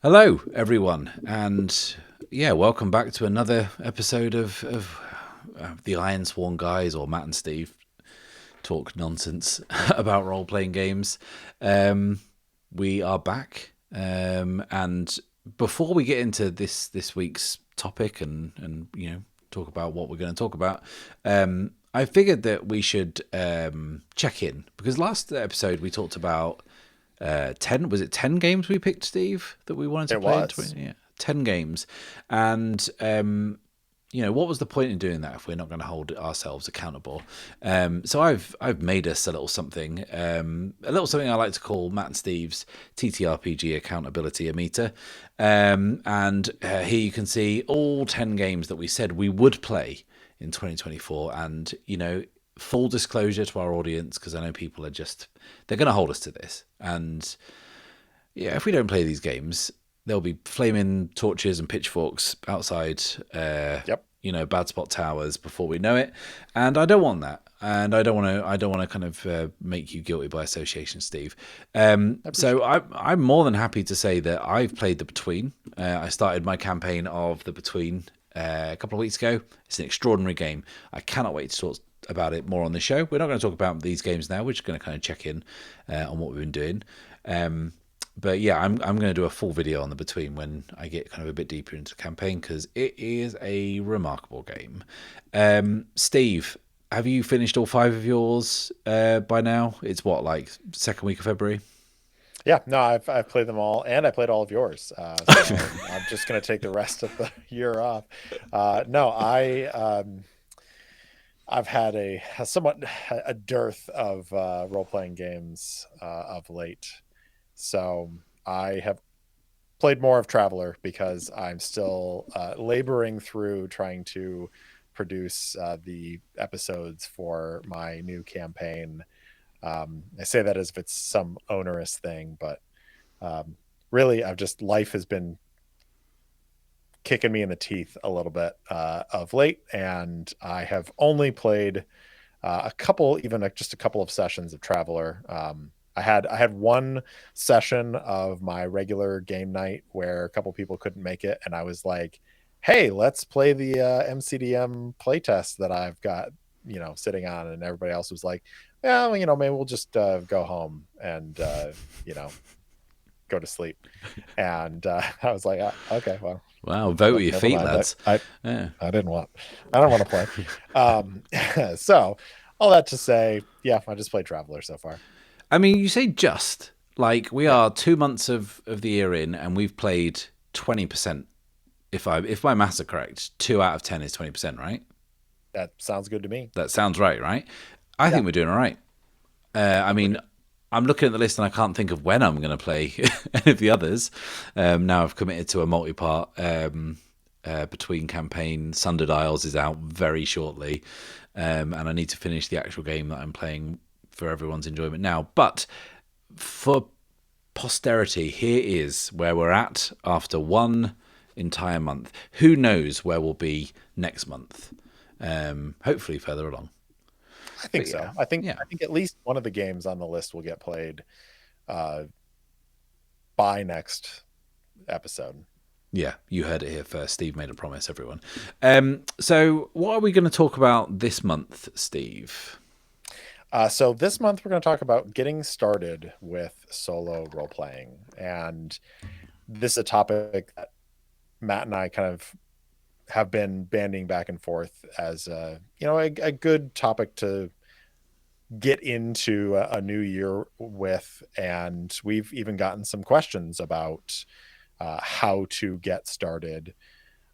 Hello, everyone, and yeah, welcome back to another episode of the Iron Sworn guys, or Matt and Steve talk nonsense about role playing games. Um, we are back, and before we get into this week's topic and talk about what we're going to talk about, I figured that we should check in because last episode we talked about 10, was it 10 games we picked, Steve, that we wanted to It play in was. yeah, 10 games. And what was the point in doing that if we're not going to hold ourselves accountable? So I've made us a little something I like to call Matt and Steve's TTRPG accountability meter. And here you can see all 10 games that we said we would play in 2024. And full disclosure to our audience, because I know people are they're going to hold us to this. And yeah, if we don't play these games, there'll be flaming torches and pitchforks outside, Yep. bad spot towers before we know it. And I don't want that. And I don't want to kind of make you guilty by association, Steve. I appreciate So I'm more than happy to say that I've played The Between. I started my campaign of The Between a couple of weeks ago. It's an extraordinary game. I cannot wait to talk about it more on the show. We're not going to talk about these games now. We're just going to kind of check in on what we've been doing. But yeah, I'm going to do a full video on The Between when I get kind of a bit deeper into the campaign, because it is a remarkable game. Steve, have you finished all 5 of yours by now? It's what, like second week of February? Yeah, no, I've played them all, and I played all of yours. So I'm just gonna take the rest of the year off. No, I've had a somewhat a dearth of role playing games of late. So I have played more of Traveler because I'm still laboring through trying to produce the episodes for my new campaign. I say that as if it's some onerous thing, but really, life has been kicking me in the teeth a little bit of late, and I have only played a couple, even just a couple of sessions of Traveler. I had one session of my regular game night where a couple people couldn't make it, and I was like, "Hey, let's play the MCDM playtest that I've got, sitting on," and everybody else was like, "Yeah, well, maybe we'll just go home and you know go to sleep." And I was like, "Okay, well, Wow, vote with your never feet, mind. lads. I Yeah. I didn't want I don't want to play." So all that to say, yeah, I just played Traveler so far. I mean, you say just like we Yeah, are 2 months of the year in, and we've played 20%. If my maths are correct, 2 out of 10 is 20%, right? that sounds good to me. That sounds right? I Yeah, think we're doing all right. I mean, agreed. I'm looking at the list and I can't think of when I'm going to play any of the others. Now I've committed to a multi-part between campaign. Sundered Isles is out very shortly, and I need to finish the actual game that I'm playing for everyone's enjoyment now. But for posterity, here is where we're at after one entire month. Who knows where we'll be next month? Hopefully further along. I But think yeah, so. I think yeah. I think at least one of the games on the list will get played uh, by next episode. Yeah, you heard it here first. Steve made a promise, everyone. So, what are we going to talk about this month, Steve? So this month we're going to talk about getting started with solo role playing, and this is a topic that Matt and I kind of have been banding back and forth as a good topic to get into a new year with, and we've even gotten some questions about how to get started.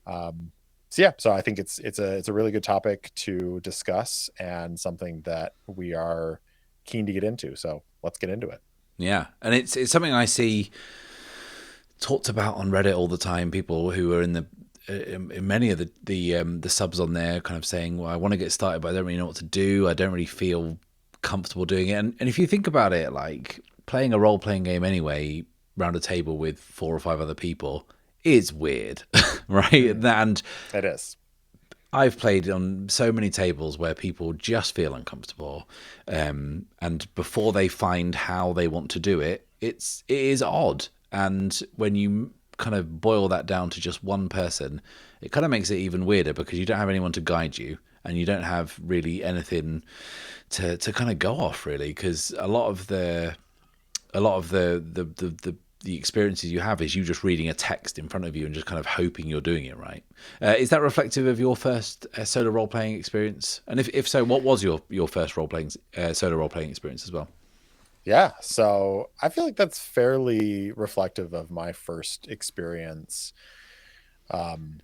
So I think it's a really good topic to discuss and something that we are keen to get into. So let's get into it. Yeah, and it's something I see talked about on Reddit all the time. People who are in many of the subs on there, kind of saying, "Well, I want to get started, but I don't really know what to do. I don't really feel comfortable doing it." And if you think about it, like playing a role playing game anyway, round a table with 4 or 5 other people, is weird, right? Mm, And it is. I've played on so many tables where people just feel uncomfortable, and before they find how they want to do it, it is odd. And when you kind of boil that down to just one person, it kind of makes it even weirder because you don't have anyone to guide you and you don't have really anything to kind of go off really, because a lot of the experiences you have is you just reading a text in front of you and just kind of hoping you're doing it right. Is that reflective of your first solo role playing experience? And if so, what was your first role playing solo role playing experience as well? Yeah, so I feel like that's fairly reflective of my first experience. Um,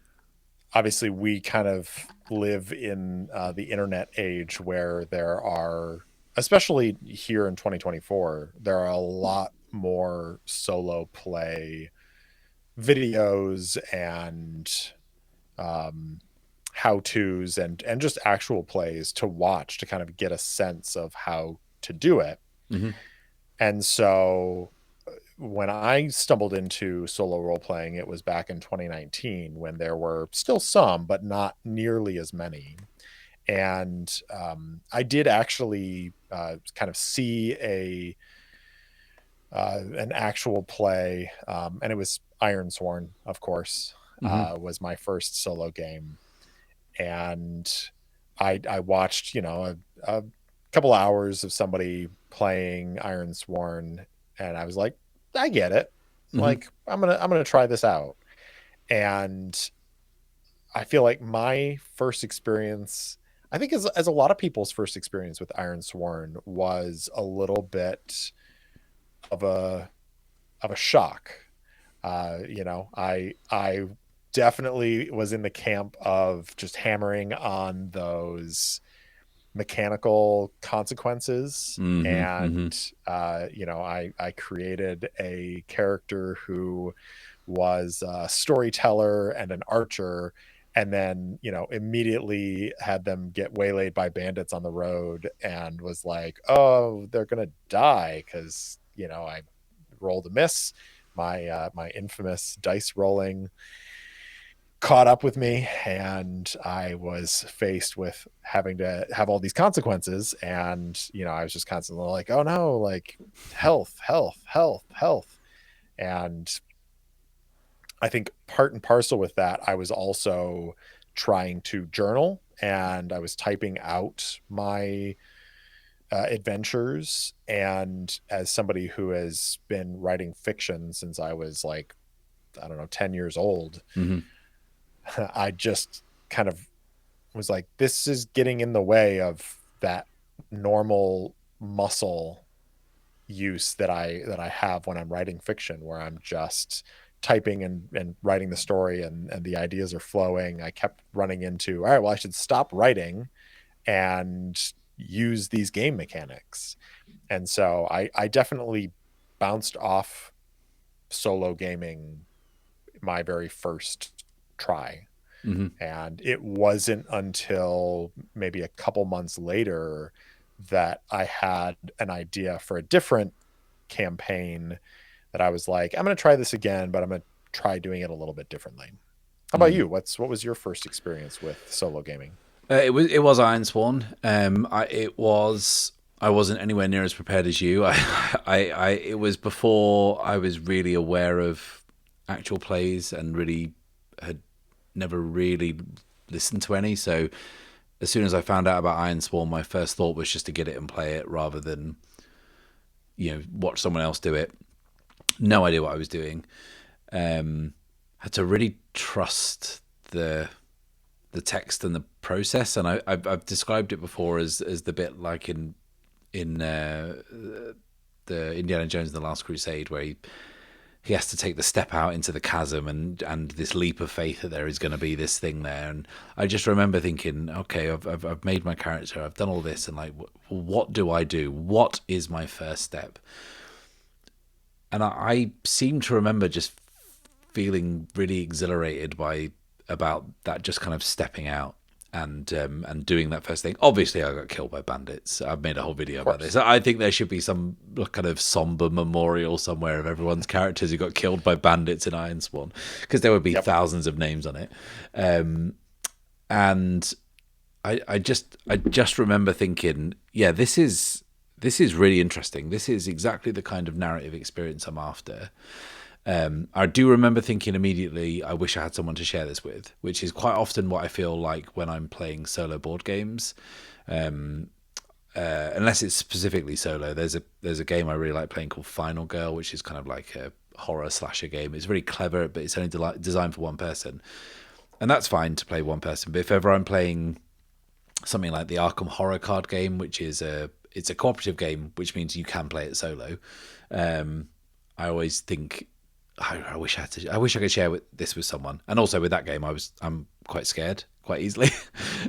Obviously, we kind of live in the internet age where there are, especially here in 2024, there are a lot more solo play videos and um, how to's and just actual plays to watch to kind of get a sense of how to do it. Mm-hmm. And so when I stumbled into solo role playing, it was back in 2019 when there were still some, but not nearly as many. And I did actually kind of see a an actual play, and it was Iron Sworn, of course, Mm-hmm. was my first solo game, and I watched a couple hours of somebody playing Iron Sworn, and I was like, I get it. Mm-hmm. Like I'm gonna try this out, and I feel like my first experience, I think as a lot of people's first experience with Iron Sworn was a little bit of a shock. I definitely was in the camp of just hammering on those mechanical consequences, Mm-hmm. Mm-hmm. and I created a character who was a storyteller and an archer, and then immediately had them get waylaid by bandits on the road and was like, oh, they're gonna die because I rolled a miss. My infamous dice rolling caught up with me, and I was faced with having to have all these consequences, and I was just constantly like, oh no, like health, health, health, health. And I think part and parcel with that, I was also trying to journal, and I was typing out my adventures. And as somebody who has been writing fiction since I was like, I don't know, 10 years old, Mm-hmm. I just kind of was like, this is getting in the way of that normal muscle use that I have when I'm writing fiction, where I'm just typing and writing the story, and the ideas are flowing. I kept running into, all right, well, I should stop writing and use these game mechanics. And so I definitely bounced off solo gaming my very first try. Mm-hmm. And it wasn't until maybe a couple months later that I had an idea for a different campaign, that I was like, I'm going to try this again, but I'm going to try doing it a little bit differently. How about Mm. you? What was your first experience with solo gaming? It was Iron Sworn. I wasn't anywhere near as prepared as you. It was before I was really aware of actual plays and really had never really listened to any. So as soon as I found out about Iron Sworn, my first thought was just to get it and play it rather than watch someone else do it. No idea what I was doing. Had to really trust the text and the process, and I've described it before as the bit like in the Indiana Jones and the Last Crusade, where he has to take the step out into the chasm, and this leap of faith that there is going to be this thing there. And I just remember thinking, okay, I've made my character, I've done all this, and like, what do I do? What is my first step? And I seem to remember just feeling really exhilarated about that, just kind of stepping out and doing that first thing. Obviously, I got killed by bandits. I've made a whole video Of about this. course. I think there should be some kind of somber memorial somewhere of everyone's characters who got killed by bandits in Ironsworn, because there would be Yep. thousands of names on it. And I just remember thinking, yeah, this is really interesting. This is exactly the kind of narrative experience I'm after. I do remember thinking immediately, I wish I had someone to share this with, which is quite often what I feel like when I'm playing solo board games. Unless it's specifically solo, there's a game I really like playing called Final Girl, which is kind of like a horror slasher game. It's really clever, but it's only designed for one person, and that's fine to play one person. But if ever I'm playing something like the Arkham Horror card game, which is it's a cooperative game, which means you can play it solo. I always think I wish I wish I could share this with someone. And also with that game, I'm quite scared quite easily.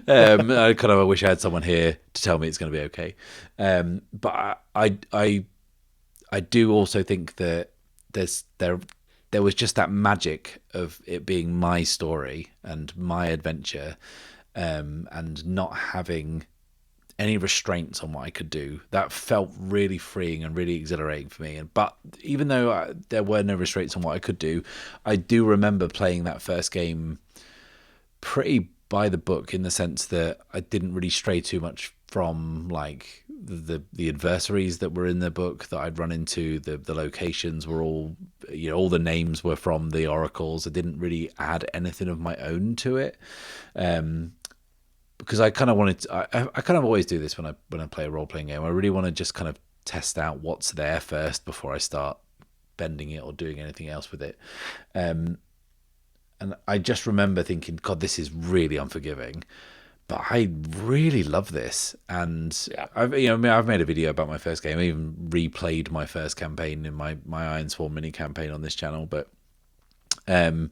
I kind of wish I had someone here to tell me it's going to be okay. But I do also think that there was just that magic of it being my story and my adventure, and not having any restraints on what I could do. That felt really freeing and really exhilarating for me. And but even though there were no restraints on what I could do, I do remember playing that first game pretty by the book, in the sense that I didn't really stray too much from like the adversaries that were in the book that I'd run into. The locations were all, all the names were from the oracles. I didn't really add anything of my own to it. Because I kind of wanted to, I kind of always do this when I play a role playing game. I really want to just kind of test out what's there first before I start bending it or doing anything else with it. And I just remember thinking, God, this is really unforgiving, but I really love this. And Yeah. I've made a video about my first game. I even replayed my first campaign in my Ironsworn mini campaign on this channel. But I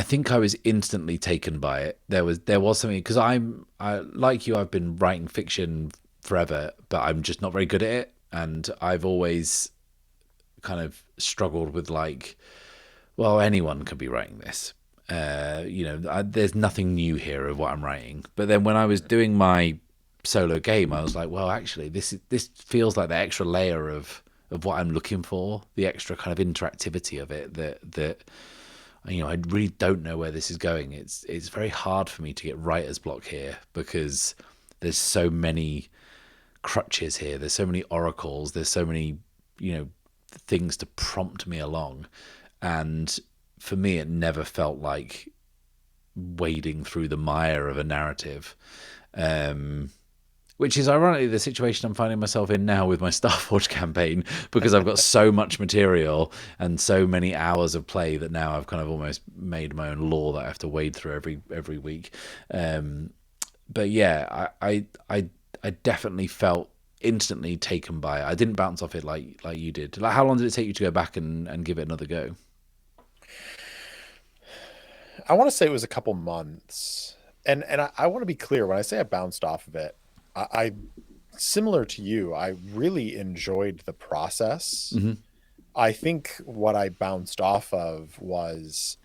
think I was instantly taken by it. There was something, because I like you, I've been writing fiction forever, but I'm just not very good at it, and I've always kind of struggled with like, well, anyone could be writing this. There's nothing new here of what I'm writing. But then when I was doing my solo game, I was like, well, actually, this feels like the extra layer of what I'm looking for, the extra kind of interactivity of it that I really don't know where this is going. It's very hard for me to get writer's block here, because there's so many crutches here. There's so many oracles. There's so many, things to prompt me along. And for me, it never felt like wading through the mire of a narrative. Which is ironically the situation I'm finding myself in now with my Starforge campaign, because I've got so much material and so many hours of play that now I've kind of almost made my own lore that I have to wade through every week. But yeah, I definitely felt instantly taken by it. I didn't bounce off it like you did. Like, how long did it take you to go back and give it another go? I want to say it was a couple months. And I want to be clear, when I say I bounced off of it, I similar to you, I really enjoyed the process. Mm-hmm. I think what I bounced off of was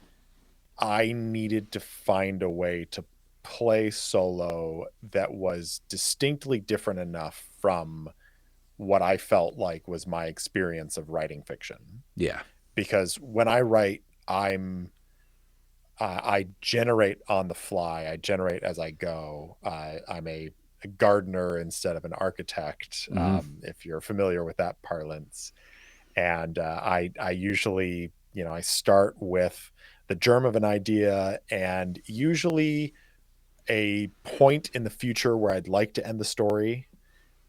I needed to find a way to play solo that was distinctly different enough from what I felt like was my experience of writing fiction. Yeah. Because when I write, I generate on the fly. I generate as I go. I'm a gardener instead of an architect, Mm-hmm. if you're familiar with that parlance. And I usually, I start with the germ of an idea, and usually a point in the future where I'd like to end the story.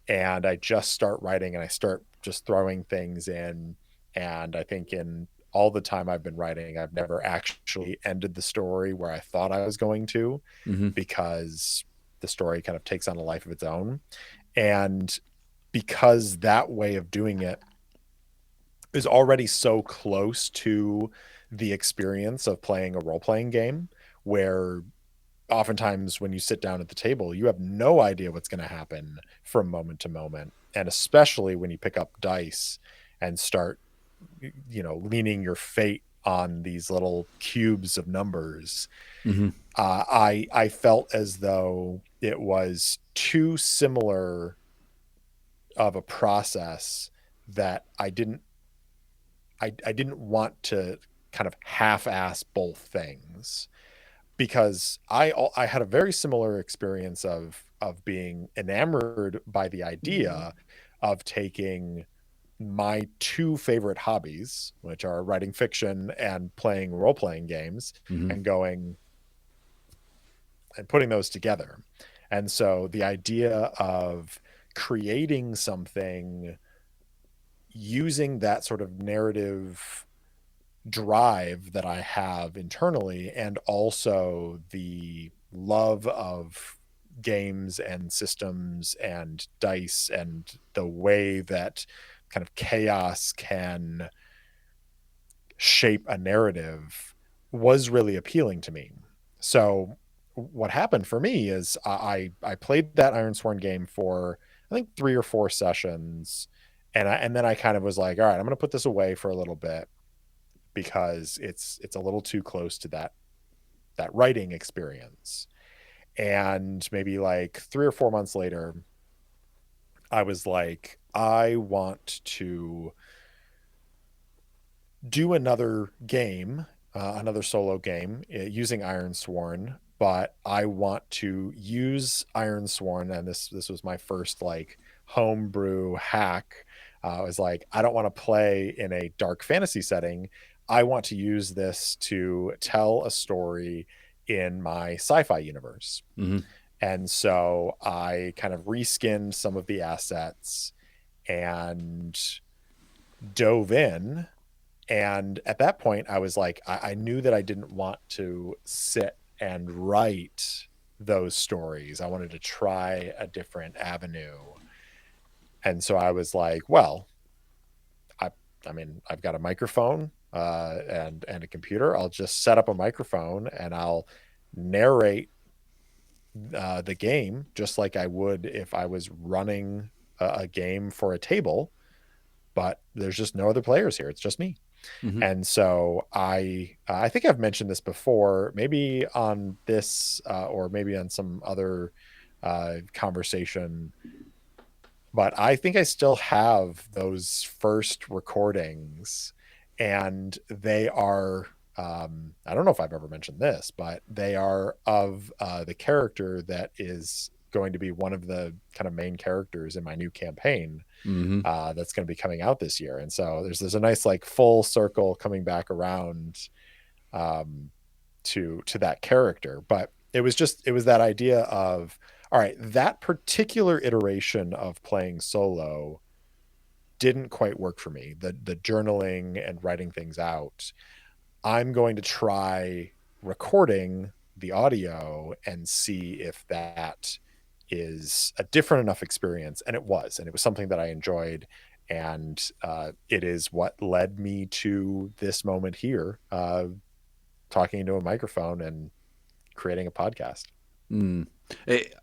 And I just start writing, and I start just throwing things in. And I think in all the time I've been writing, I've never actually ended the story where I thought I was going to, Mm-hmm. because the story kind of takes on a life of its own. And because that way of doing it is already so close to the experience of playing a role playing game, where oftentimes when you sit down at the table, you have no idea what's going to happen from moment to moment. And especially when you pick up dice and start, leaning your fate on these little cubes of numbers. Mm-hmm. I felt as though it was too similar of a process that I didn't want to kind of half-ass both things, because I had a very similar experience of being enamored by the idea of taking my two favorite hobbies, which are writing fiction and playing role playing games, Hmm. and going and putting those together. And so the idea of creating something using that sort of narrative drive that I have internally, and also the love of games and systems and dice and the way that kind of chaos can shape a narrative was really appealing to me. So what happened for me is I played that Ironsworn game for I think 3 or 4 sessions, and then I kind of was like, all right, I'm going to put this away for a little bit because it's a little too close to that writing experience. And maybe like 3 or 4 months later, I was like, I want to do another game, another solo game using Ironsworn, but I want to use Ironsworn, and this was my first like homebrew hack. I was like, I don't want to play in a dark fantasy setting. I want to use this to tell a story in my sci-fi universe. Hmm. And so I kind of reskinned some of the assets and dove in, and at that point, I was like, I knew that I didn't want to sit and write those stories. I wanted to try a different avenue. And so I was like, well, I, I mean, I've got a microphone and a computer. I'll just set up a microphone and I'll narrate the game just like I would if I was running a game for a table. But there's just no other players here. It's just me. Hmm. And so I think I've mentioned this before, maybe on this or maybe on some other conversation, but I think I still have those first recordings, and they are. I don't know if I've ever mentioned this, but they are of the character that is going to be one of the kind of main characters in my new campaign Hmm. that's going to be coming out this year. And so there's a nice like full circle coming back around um, to that character. But it was that idea of all right, that particular iteration of playing solo didn't quite work for me. The journaling and writing things out. I'm going to try recording the audio and see if that is a different enough experience. And it was something that I enjoyed. And it is what led me to this moment here, talking into a microphone and creating a podcast. Mm.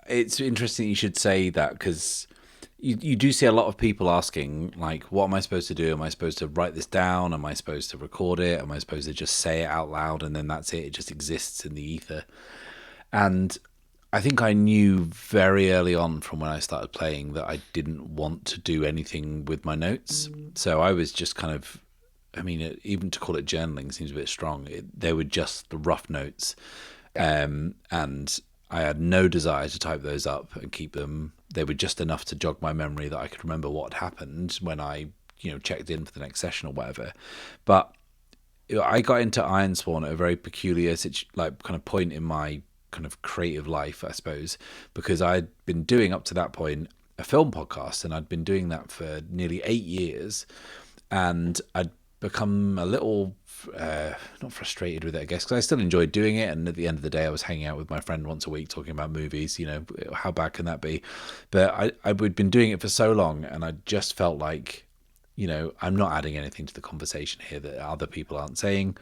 It's interesting you should say that because you do see a lot of people asking, like, what am I supposed to do? Am I supposed to write this down? Am I supposed to record it? Am I supposed to just say it out loud and then that's it? It just exists in the ether. And I think I knew very early on from when I started playing that I didn't want to do anything with my notes. So I was just kind of, I mean, even to call it journaling seems a bit strong. They were just the rough notes. Yeah. And I had no desire to type those up and keep them. They were just enough to jog my memory that I could remember what had happened when I, checked in for the next session or whatever. But I got into Ironsworn at a very peculiar, like, kind of point in my kind of creative life, I suppose, because I'd been doing up to that point a film podcast, and I'd been doing that for nearly 8 years, and I'd become a little not frustrated with it, I guess, because I still enjoyed doing it. And at the end of the day, I was hanging out with my friend once a week talking about movies. How bad can that be? But I would been doing it for so long, and I just felt like, I'm not adding anything to the conversation here that other people aren't saying.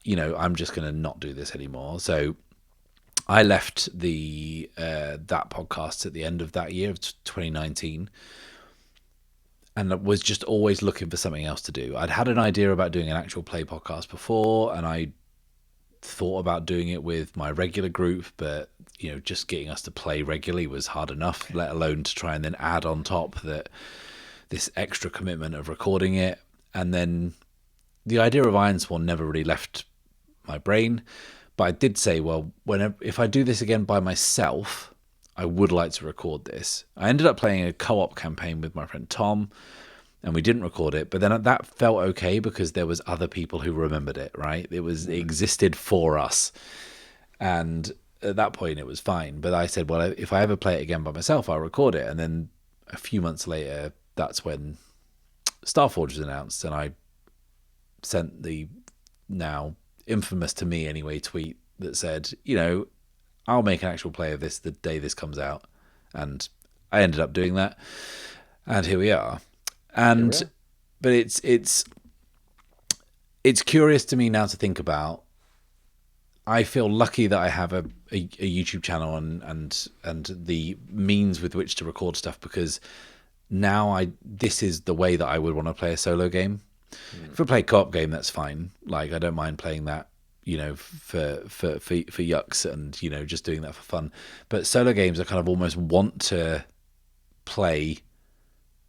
I'm just going to not do this anymore. So I left the that podcast at the end of that year of 2019, and was just always looking for something else to do. I'd had an idea about doing an actual play podcast before, and I thought about doing it with my regular group, but just getting us to play regularly was hard enough, let alone to try and then add on top that this extra commitment of recording it. And then the idea of Ironsworn never really left my brain, but I did say, well, if I do this again by myself, I would like to record this. I ended up playing a co-op campaign with my friend Tom, and we didn't record it. But then that felt okay because there was other people who remembered it, right? It existed for us, and at that point it was fine. But I said, well, if I ever play it again by myself, I'll record it. And then a few months later, that's when Starforge was announced, and I sent the now infamous to me anyway tweet that said, I'll make an actual play of this the day this comes out. And I ended up doing that, and here we are. Here we And are. but it's curious to me now to think about. I feel lucky that I have a YouTube channel and the means with which to record stuff, because now this is the way that I would want to play a solo game. If I play a co-op game, that's fine. Like, I don't mind playing that, for yucks and, just doing that for fun. But solo games, I kind of almost want to play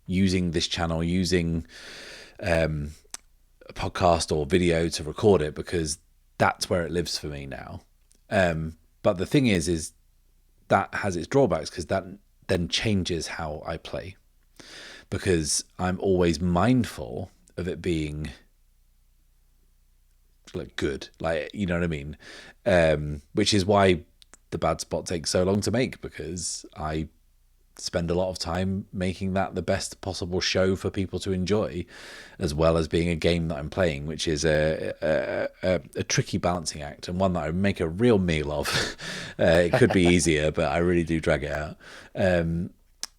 using this channel, using a podcast or video to record it, because that's where it lives for me now. But the thing is that has its drawbacks, because that then changes how I play, because I'm always mindful of it being like good, like, you know what I mean? Which is why the bad spot takes so long to make, because I spend a lot of time making that the best possible show for people to enjoy, as well as being a game that I'm playing, which is a tricky balancing act, and one that I make a real meal of. It could be easier, but I really do drag it out.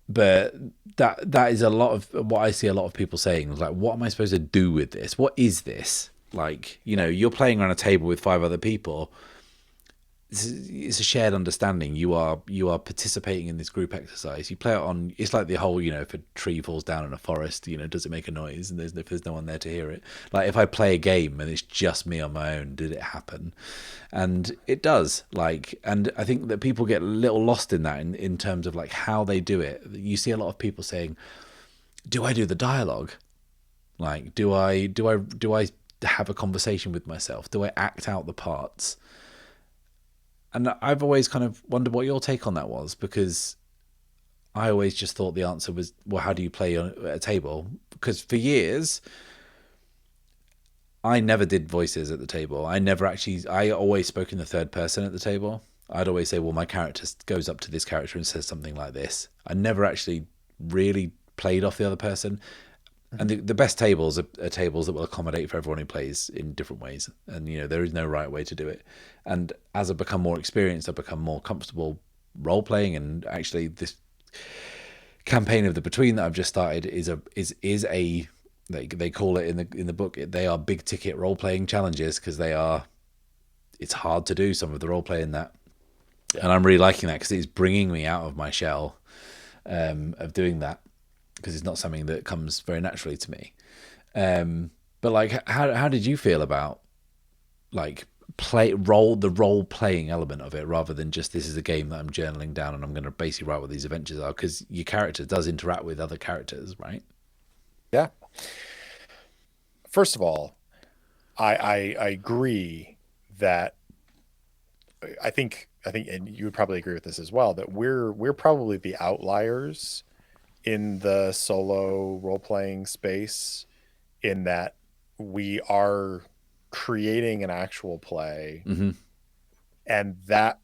But that is a lot of what I see a lot of people saying. Like, what am I supposed to do with this? What is this? Like, you're playing around a table with 5 other people. It's a shared understanding. You are participating in this group exercise. You play it on. It's like the whole, if a tree falls down in a forest, does it make a noise? And if there's no one there to hear it. Like, if I play a game and it's just me on my own, did it happen? And it does. Like, and I think that people get a little lost in that, in terms of like how they do it. You see a lot of people saying, "Do I do the dialogue? Like, do I have a conversation with myself? Do I act out the parts?" And I've always kind of wondered what your take on that was, because I always just thought the answer was, well, how do you play at a table? Because for years, I never did voices at the table. I always spoke in the third person at the table. I'd always say, well, my character goes up to this character and says something like this. I never actually really played off the other person. And the best tables are tables that will accommodate for everyone who plays in different ways. And, there is no right way to do it. And as I've become more experienced, I've become more comfortable role playing. And actually, this campaign of the Between that I've just started is a they call it in the book, they are big ticket role playing challenges, because it's hard to do some of the role play in that. Yeah. And I'm really liking that, because it's bringing me out of my shell of doing that, because it's not something that comes very naturally to me. But like, how did you feel about like the role playing element of it, rather than just, this is a game that I'm journaling down and I'm going to basically write what these adventures are, because your character does interact with other characters, right? Yeah. First of all, I agree that I think, and you would probably agree with this as well, that we're probably the outliers in the solo role playing space, in that we are creating an actual play, Mm-hmm. and that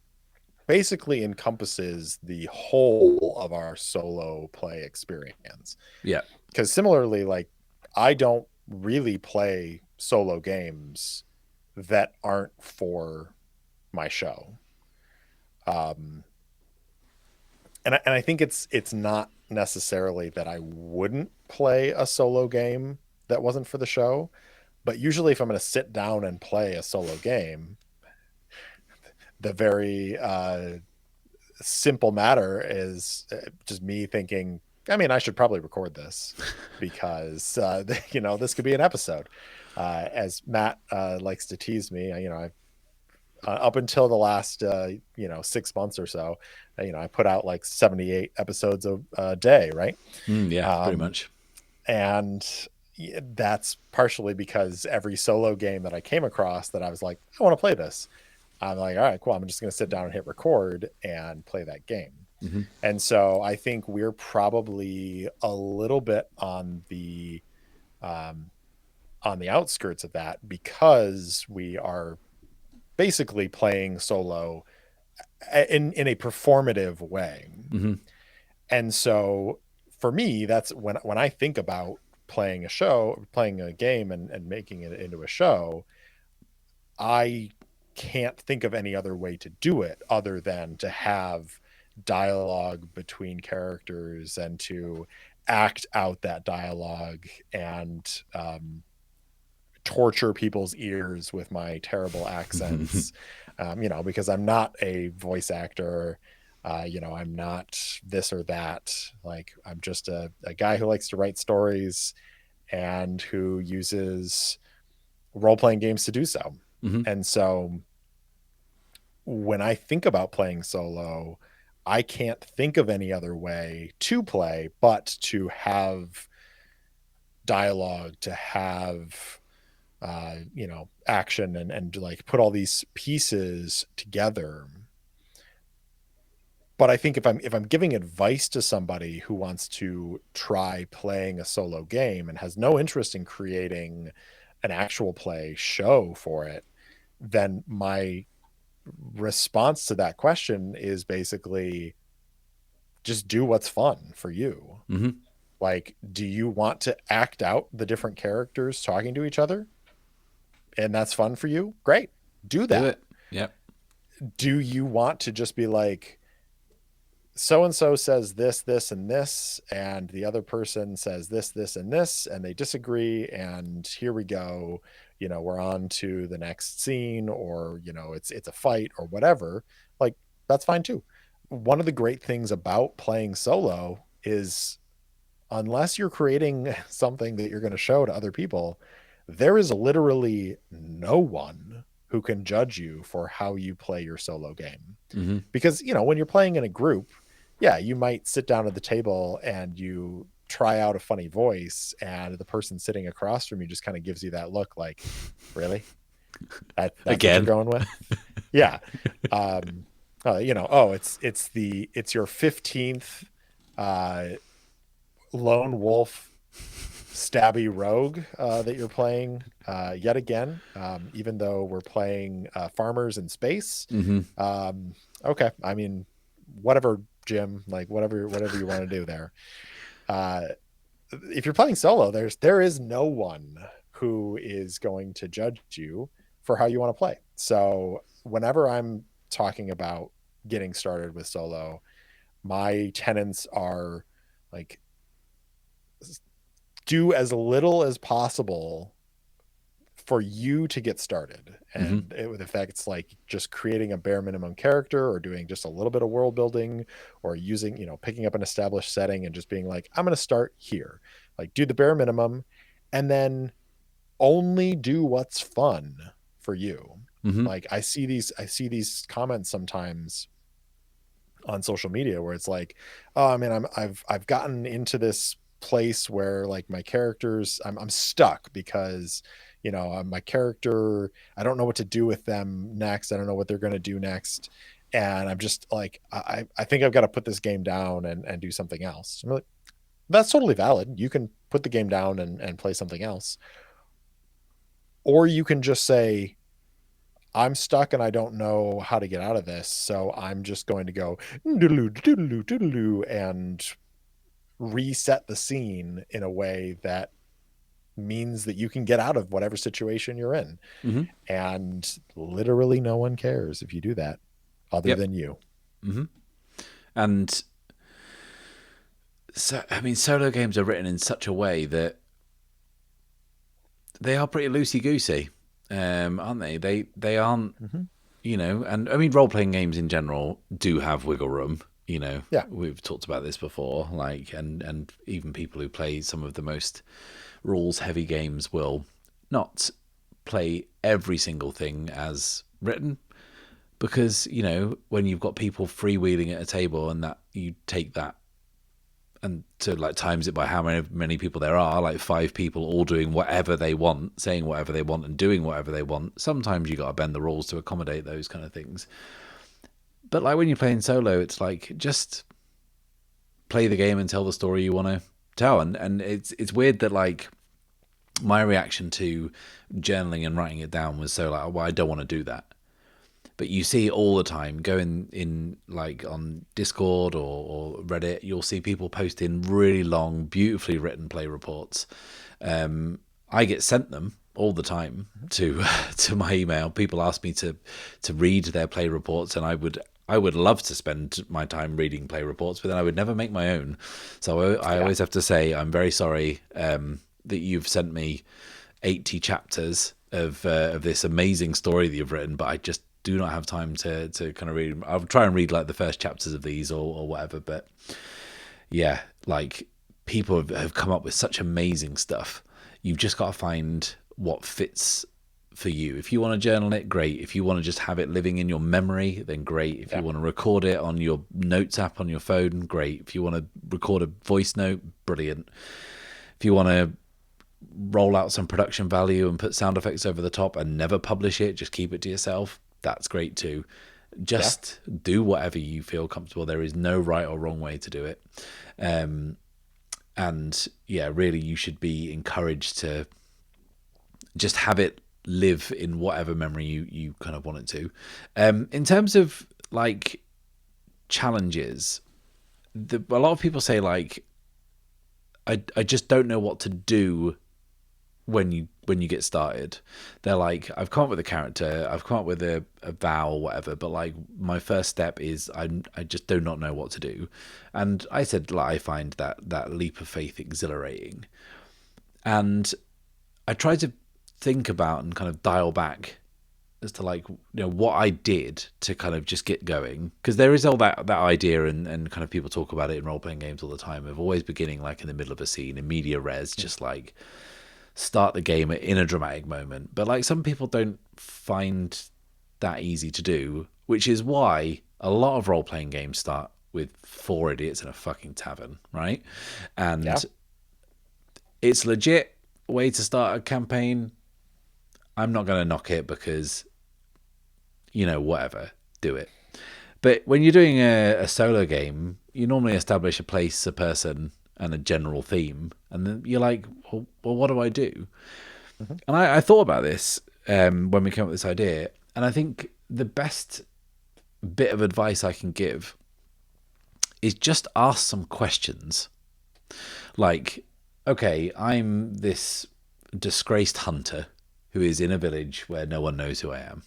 basically encompasses the whole of our solo play experience. Yeah. Because similarly, like, I don't really play solo games that aren't for my show. Um, and I think it's not necessarily that I wouldn't play a solo game that wasn't for the show, but usually if I'm going to sit down and play a solo game, the very simple matter is just me thinking, I mean, I should probably record this, because this could be an episode. As Matt likes to tease me, I up until the last 6 months or so, I put out like 78 episodes a day, right? Yeah, pretty Um, much. and that's partially because every solo game that I came across that I was like, I want to play this, I'm like, all right, cool, I'm just going to sit down and hit record and play that game. And so I think we're probably a little bit um, on the outskirts of that because we are basically playing solo in a performative way. Hmm. And so for me, that's when I think about playing a game and making it into a show, I can't think of any other way to do it other than to have dialogue between characters and to act out that dialogue and torture people's ears with my terrible accents, because I'm not a voice actor. I'm not this or that. Like, I'm just a guy who likes to write stories and who uses role playing games to do so. Hmm. And so when I think about playing solo, I can't think of any other way to play but to have dialogue, to have action and like put all these pieces together. But I think if I'm giving advice to somebody who wants to try playing a solo game and has no interest in creating an actual play show for it, then my response to that question is basically just do what's fun for you. Hmm. Like, do you want to act out the different characters talking to each other? And that's fun for you? Great. Do Do that. it. Yep. Do you want to just be like, so and so says this, and this, and the other person says this, and this, and they disagree, and here we go. We're on to the next scene, or it's a fight or whatever. Like, that's fine too. One of the great things about playing solo is unless you're creating something that you're going to show to other people, there is literally no one who can judge you for how you play your solo game. Hmm. Because, when you're playing in a group, yeah, you might sit down at the table and you try out a funny voice, and the person sitting across from you just kind of gives you that look like, really? That's what you're Again. going with? Yeah. Oh, it's your 15th uh, lone wolf stabby rogue that you're playing yet again, even though we're playing farmers in space. Hmm. Okay, I mean, whatever, Jim. Like, whatever you want to do there. Uh, if you're playing solo, there is no one who is going to judge you for how you want to play. So whenever I'm talking about getting started with solo, my tenets are like, do as little as possible for you to get started. Hmm. And if that's like just creating a bare minimum character or doing just a little bit of world building or using, picking up an established setting and just being like, I'm going to start here, like do the bare minimum and then only do what's fun for you. Hmm. Like, I see these comments sometimes on social media where it's like, oh, I mean, I've gotten into this place where like my characters, I'm stuck because my character, I don't know what to do with them next. I don't know what they're going to do next, and I'm just like, I think I've got to put this game down and do something else. I'm like, that's totally valid. You can put the game down and play something else, or you can just say, I'm stuck and I don't know how to get out of this. So I'm just going to go doodaloo, doodaloo, doodaloo, and reset the scene in a way that means that you can get out of whatever situation you're in. Hmm. And literally no one cares if you do that other Yep. than you. Hmm. And so, I mean, solo games are written in such a way that they are pretty loosey goosey, aren't they? They aren't, Mm-hmm. and I mean, role playing games in general do have wiggle room. Yeah. We've talked about this before, like, and even people who play some of the most rules heavy games will not play every single thing as written because when you've got people freewheeling at a table and that you take that and to like times it by how many people there are, like 5 people all doing whatever they want, saying whatever they want and doing whatever they want, sometimes you got to bend the rules to accommodate those kind of things. But like when you're playing solo, it's like just play the game and tell the story you want to tell. And it's weird that like my reaction to journaling and writing it down was so like, well, I don't want to do that. But you see it all the time. Go in like on Discord or Reddit, you'll see people posting really long, beautifully written play reports. I get sent them all the time to to my email. People ask me to read their play reports, and I would love to spend my time reading play reports, but then I would never make my own. So I Yeah. always have to say I'm very sorry that you've sent me 80 chapters of this amazing story that you've written, but I just do not have time to kind of read. I'll try and read like the first chapters of these or whatever, but yeah, like people have come up with such amazing stuff. You've just got to find what fits for you. If you want to journal it, great. If you want to just have it living in your memory, then great. If you Yeah. want to record it on your notes app on your phone, great. If you want to record a voice note, brilliant. If you want to roll out some production value and put sound effects over the top and never publish it, just keep it to yourself, that's great too. Yeah. Just do whatever you feel comfortable. There is no right or wrong way to do it. And yeah, really, you should be encouraged to just have it live in whatever memory you kind of want it to. In terms of like challenges, a lot of people say like, I just don't know what to do when you get started. They're like, I've come up with a character, I've come up with a vow or whatever, but like my first step is I just do not know what to do. And I said like, I find that leap of faith exhilarating. And I tried to think about and kind of dial back as to like what I did to kind of just get going, because there is all that idea and kind of people talk about it in role playing games all the time of always beginning like in the middle of a scene in media res, just like start the game in a dramatic moment. But like some people don't find that easy to do, which is why a lot of role playing games start with four idiots in a fucking tavern, right? Yeah. And it's legit way to start a campaign. I'm not going to knock it because whatever, do it. But when you're doing a solo game, you normally establish a place, a person, and a general theme, and then you're like, well what do I do? Hmm. And I thought about this when we came up with this idea, and I think the best bit of advice I can give is just ask some questions. Like, okay, I'm this disgraced hunter who is in a village where no one knows who I am.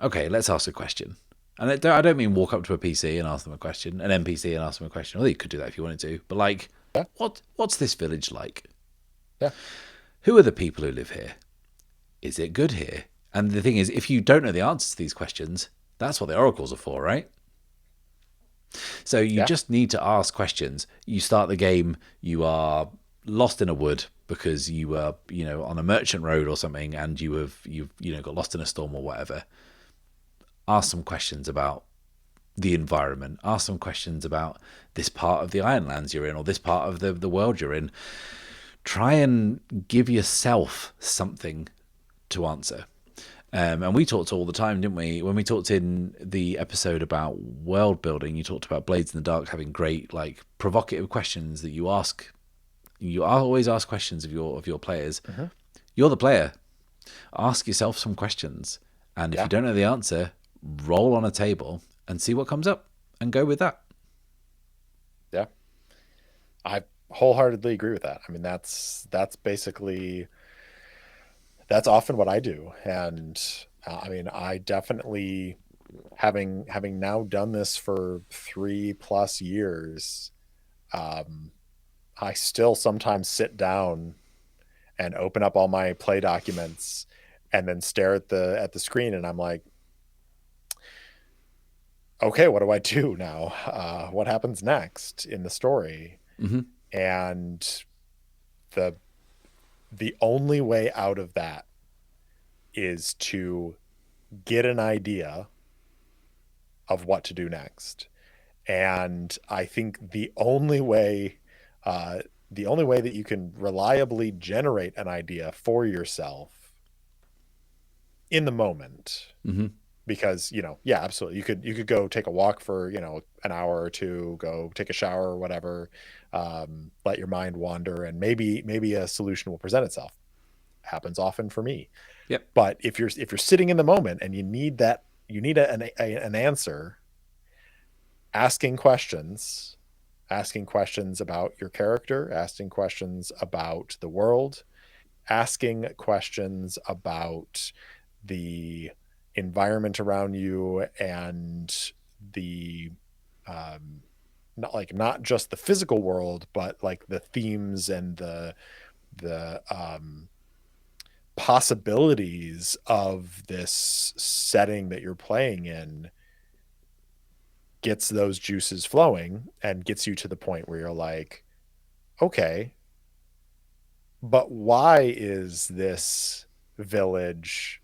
Okay, let's ask a question. And I don't mean walk up to a PC and ask them a question, an NPC and ask them a question. Well, you could do that if you wanted to, but like, Yeah. what's this village like? Yeah. Who are the people who live here? Is it good here? And the thing is, if you don't know the answers to these questions, that's what the oracles are for, right? So you Yeah. just need to ask questions. You start the game, you are lost in a wood because you were, on a merchant road or something, and you've got lost in a storm or whatever. Ask some questions about the environment. Ask some questions about this part of the Ironlands you're in or this part of the world you're in. Try and give yourself something to answer. And we talked all the time, didn't we? When we talked in the episode about world building, you talked about Blades in the Dark having great, like, provocative questions that you ask. You always ask questions of your players. Hmm. You're the player. Ask yourself some questions, and if you Yeah. don't know the answer, roll on a table and see what comes up, and go with that. Yeah. I wholeheartedly agree with that. I mean, that's basically that's often what I do, and I mean, I definitely having now done this for 3+ years. Um, I still sometimes sit down and open up all my play documents and then stare at the screen, and I'm like, okay, what do I do now? What happens next in the story? Hmm. And the the only way out of that is to get an idea of what to do next. And I think uh, the only way that you can reliably generate an idea for yourself in the moment Hmm. because yeah, absolutely, you could go take a walk for an hour or two, go take a shower or whatever, let your mind wander, and maybe a solution will present itself. Happens often for me. Yep. But if you're sitting in the moment and you need an answer, asking questions, asking questions about your character, asking questions about the world, asking questions about the environment around you, and the not just the physical world, but like the themes and the possibilities of this setting that you're playing in, gets those juices flowing and gets you to the point where you're like, okay, but why is this village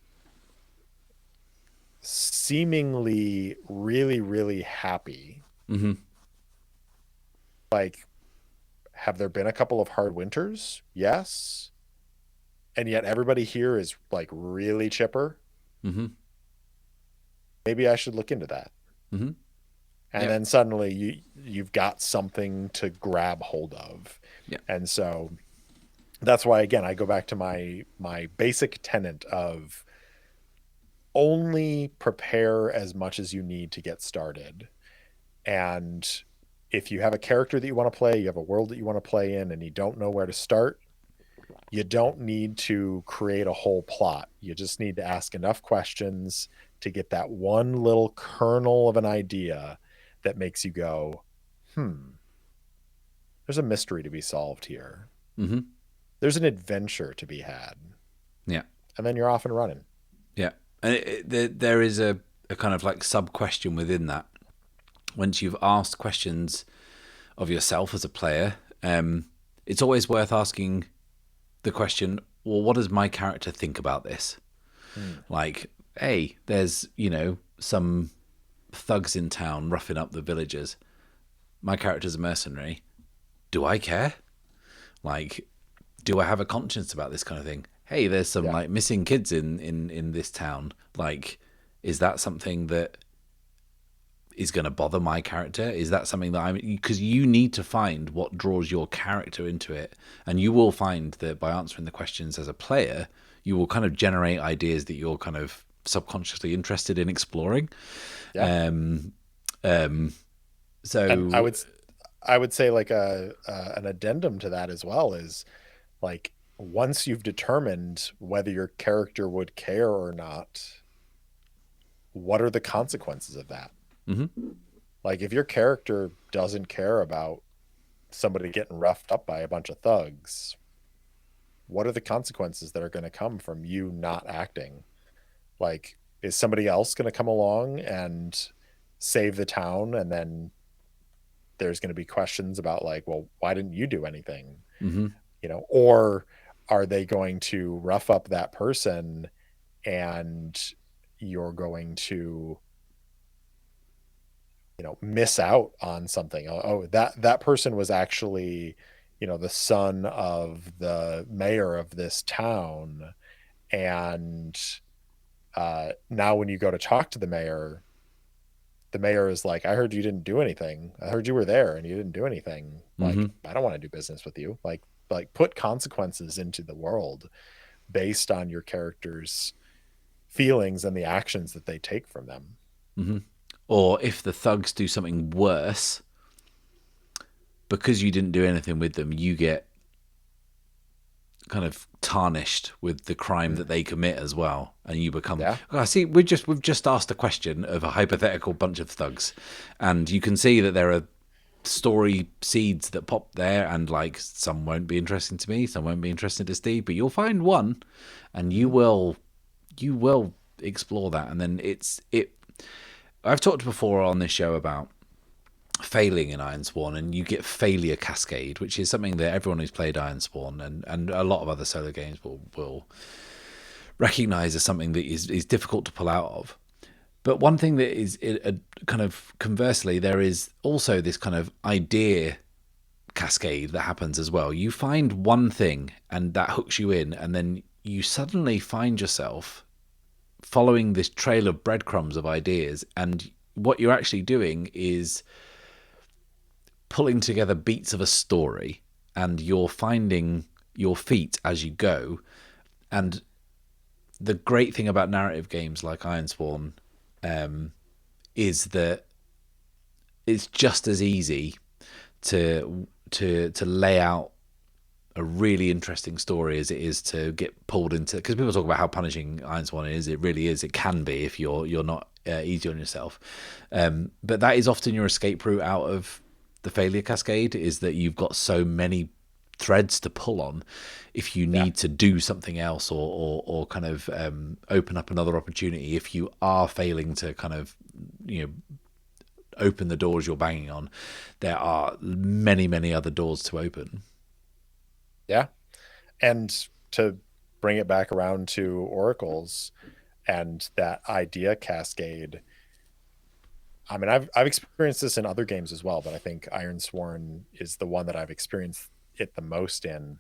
seemingly really, really happy? Mm-hmm. Like, have there been a couple of hard winters? Yes. And yet everybody here is like really chipper. Mm-hmm. Maybe I should look into that. Mm-hmm. And Yep. then suddenly you've got something to grab hold of. Yep. And so that's why, again, I go back to my basic tenet of only prepare as much as you need to get started. And if you have a character that you want to play, you have a world that you want to play in, and you don't know where to start, you don't need to create a whole plot. You just need to ask enough questions to get that one little kernel of an idea that makes you go, there's a mystery to be solved here. Mm-hmm. There's an adventure to be had. Yeah. And then you're off and running. Yeah. And there is a kind of like sub question within that. Once you've asked questions of yourself as a player, it's always worth asking the question, well, what does my character think about this? Like, hey, there's, some thugs in town roughing up the villagers. My character's a mercenary. Do I care? Like, do I have a conscience about this kind of thing? Hey, there's some Yeah. like missing kids in this town. Like, is that something that is going to bother my character? Is that something that because you need to find what draws your character into it, and you will find that by answering the questions as a player, you will kind of generate ideas that you're kind of subconsciously interested in exploring. Yeah. Um, um, And I so, would I would say like an addendum to that as well is, like, once you've determined whether your character would care or not, what are the consequences of that? mm-hmm, Like, if your character doesn't care about somebody getting roughed up by a bunch of thugs, what are the consequences that are going to come from you not acting? Like, is somebody else going to come along and save the town, and then there's going to be questions about, like, well, why didn't you do anything? mm-hmm, Or are they going to rough up that person, and you're going to miss out on something? Oh, that person was actually the son of the mayor of this town, and now when you go to talk to the mayor is like, I heard you didn't do anything. I heard you were there and you didn't do anything. mm-hmm, Like, I don't want to do business with you. Like put consequences into the world based on your character's feelings and the actions that they take from them. mm-hmm. Or if the thugs do something worse, because you didn't do anything with them, you get kind of tarnished with the crime that they commit as well, and you become. Yeah. Oh, see, we've just asked a question of a hypothetical bunch of thugs, and you can see that there are story seeds that pop there, and like some won't be interesting to me, some won't be interesting to Steve, but you'll find one, and you will explore that, and then it. I've talked before on this show about failing in Ironsworn, and you get failure cascade, which is something that everyone who's played Ironsworn and a lot of other solo games will recognize as something that is difficult to pull out of. But one thing that is kind of conversely, there is also this kind of idea cascade that happens as well. You find one thing and that hooks you in, and then you suddenly find yourself following this trail of breadcrumbs of ideas, and what you're actually doing is pulling together beats of a story, and you're finding your feet as you go. And the great thing about narrative games like Ironsworn is that it's just as easy to lay out a really interesting story as it is to get pulled into, because people talk about how punishing Ironsworn is. It really is. It can be if you're not easy on yourself. But that is often your escape route out of the failure cascade, is that you've got so many threads to pull on if you Yeah. need to do something else, or kind of open up another opportunity. If you are failing to kind of, open the doors you're banging on, there are many other doors to open. Yeah. And to bring it back around to oracles and that idea cascade, I mean, I've experienced this in other games as well, but I think Ironsworn is the one that I've experienced it the most in.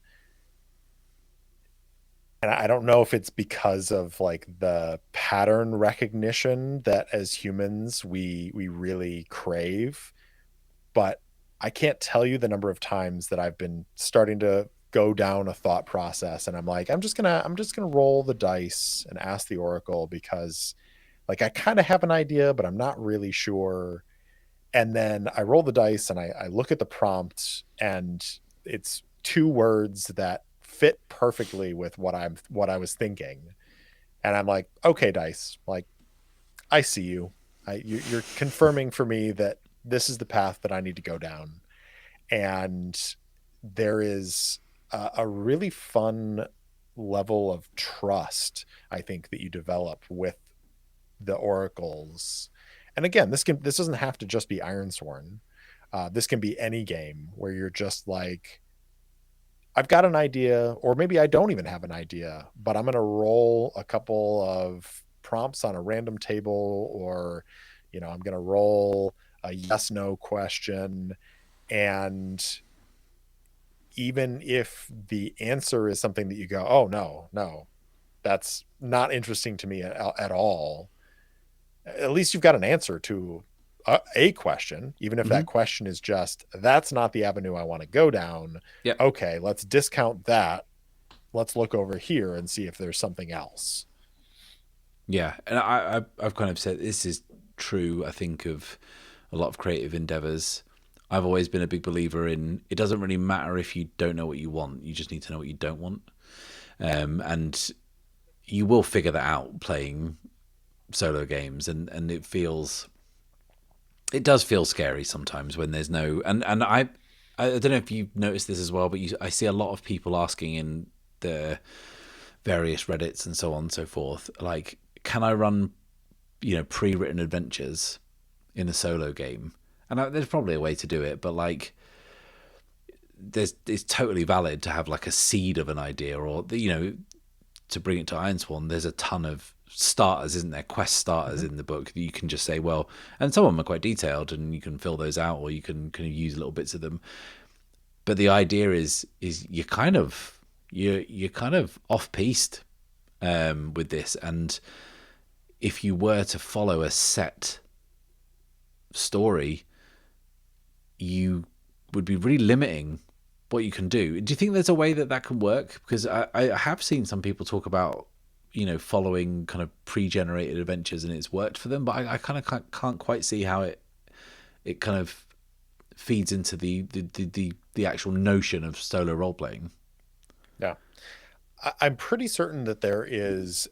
And I don't know if it's because of like the pattern recognition that as humans we really crave, but I can't tell you the number of times that I've been starting to go down a thought process and I'm like, I'm just gonna roll the dice and ask the oracle because like I kind of have an idea, but I'm not really sure. And then I roll the dice and I look at the prompt and it's two words that fit perfectly with what I was thinking. And I'm like, okay, dice, like I see you. You're confirming for me that this is the path that I need to go down. And there is a really fun level of trust, I think, that you develop with the oracles. And again, this doesn't have to just be Ironsworn. This can be any game where you're just like, I've got an idea, or maybe I don't even have an idea, but I'm going to roll a couple of prompts on a random table, or, I'm going to roll a yes no question. And even if the answer is something that you go, oh, no, no, that's not interesting to me at all, at least you've got an answer to a question, even if Mm-hmm. that question is just, that's not the avenue I want to go down. Yep. Okay, let's discount that. Let's look over here and see if there's something else. Yeah, and I've kind of said this is true. I think of a lot of creative endeavors. I've always been a big believer in, it doesn't really matter if you don't know what you want. You just need to know what you don't want, and you will figure that out playing solo games. And it does feel scary sometimes when there's no, and I don't know if you've noticed this as well, but I see a lot of people asking in the various Reddits and so on and so forth, like, can I run pre-written adventures in a solo game? And there's probably a way to do it, but like, it's totally valid to have like a seed of an idea, or to bring it to Ironsworn, there's a ton of starters, isn't there? Quest starters Mm-hmm. in the book that you can just say, well, and some of them are quite detailed, and you can fill those out, or you can kind of use little bits of them. But the idea is you're kind of off piste with this, and if you were to follow a set story, you would be really limiting what you can do. Do you think there's a way that can work? Because I have seen some people talk about following kind of pre-generated adventures and it's worked for them, but I kind of can't quite see how it kind of feeds into the actual notion of solo role playing. Yeah. I'm pretty certain that there is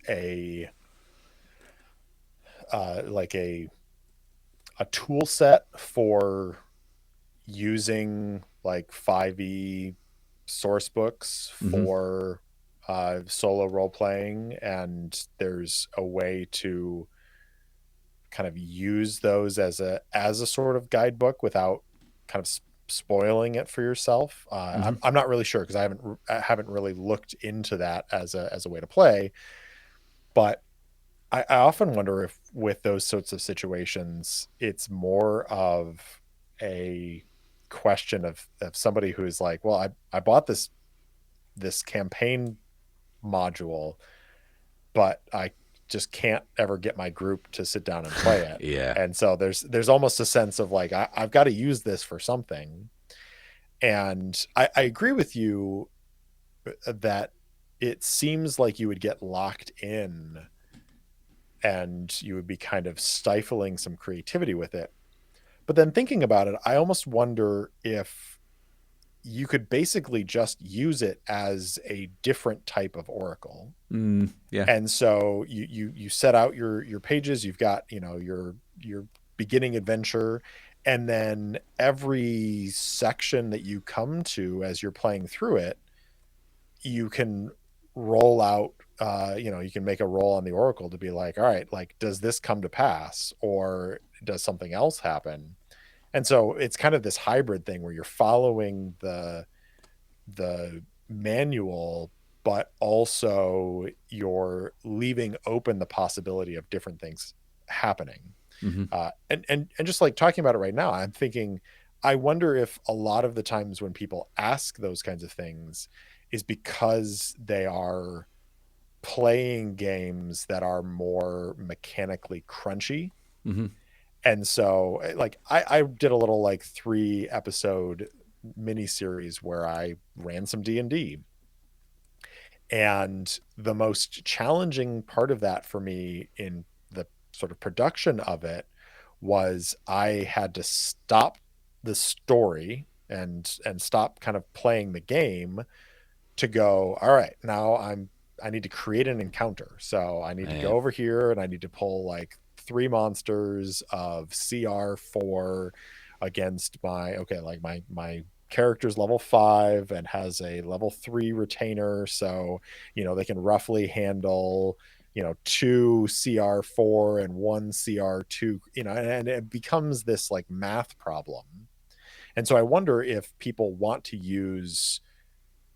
like a tool set for using like 5e source books Mm-hmm. for solo role playing, and there's a way to kind of use those as a sort of guidebook without kind of spoiling it for yourself. Mm-hmm. I'm not really sure because I haven't really looked into that as a way to play, but I often wonder if with those sorts of situations, it's more of a question of somebody who's like, well, I bought this campaign module, but I just can't ever get my group to sit down and play it. Yeah. And so there's almost a sense of like I've got to use this for something. And I agree with you that it seems like you would get locked in and you would be kind of stifling some creativity with it. But then thinking about it, I almost wonder if you could basically just use it as a different type of oracle. Yeah. And so you set out your pages, you've got, your beginning adventure, and then every section that you come to as you're playing through it, you can roll out, you can make a roll on the oracle to be like, all right, like, does this come to pass or does something else happen? And so it's kind of this hybrid thing where you're following the manual, but also you're leaving open the possibility of different things happening. Hmm. And just like talking about it right now, I'm thinking, I wonder if a lot of the times when people ask those kinds of things is because they are playing games that are more mechanically crunchy. Hmm. And so like I did a little like 3 episode mini series where I ran some D&D. And the most challenging part of that for me in the sort of production of it was I had to stop the story and stop kind of playing the game to go, all right, now I need to create an encounter. So I need to Yeah. go over here and I need to pull like 3 monsters of CR4 against my character's level 5 and has a level 3 retainer. So, they can roughly handle, 2 CR4 and 1 CR2, and it becomes this like math problem. And so I wonder if people want to use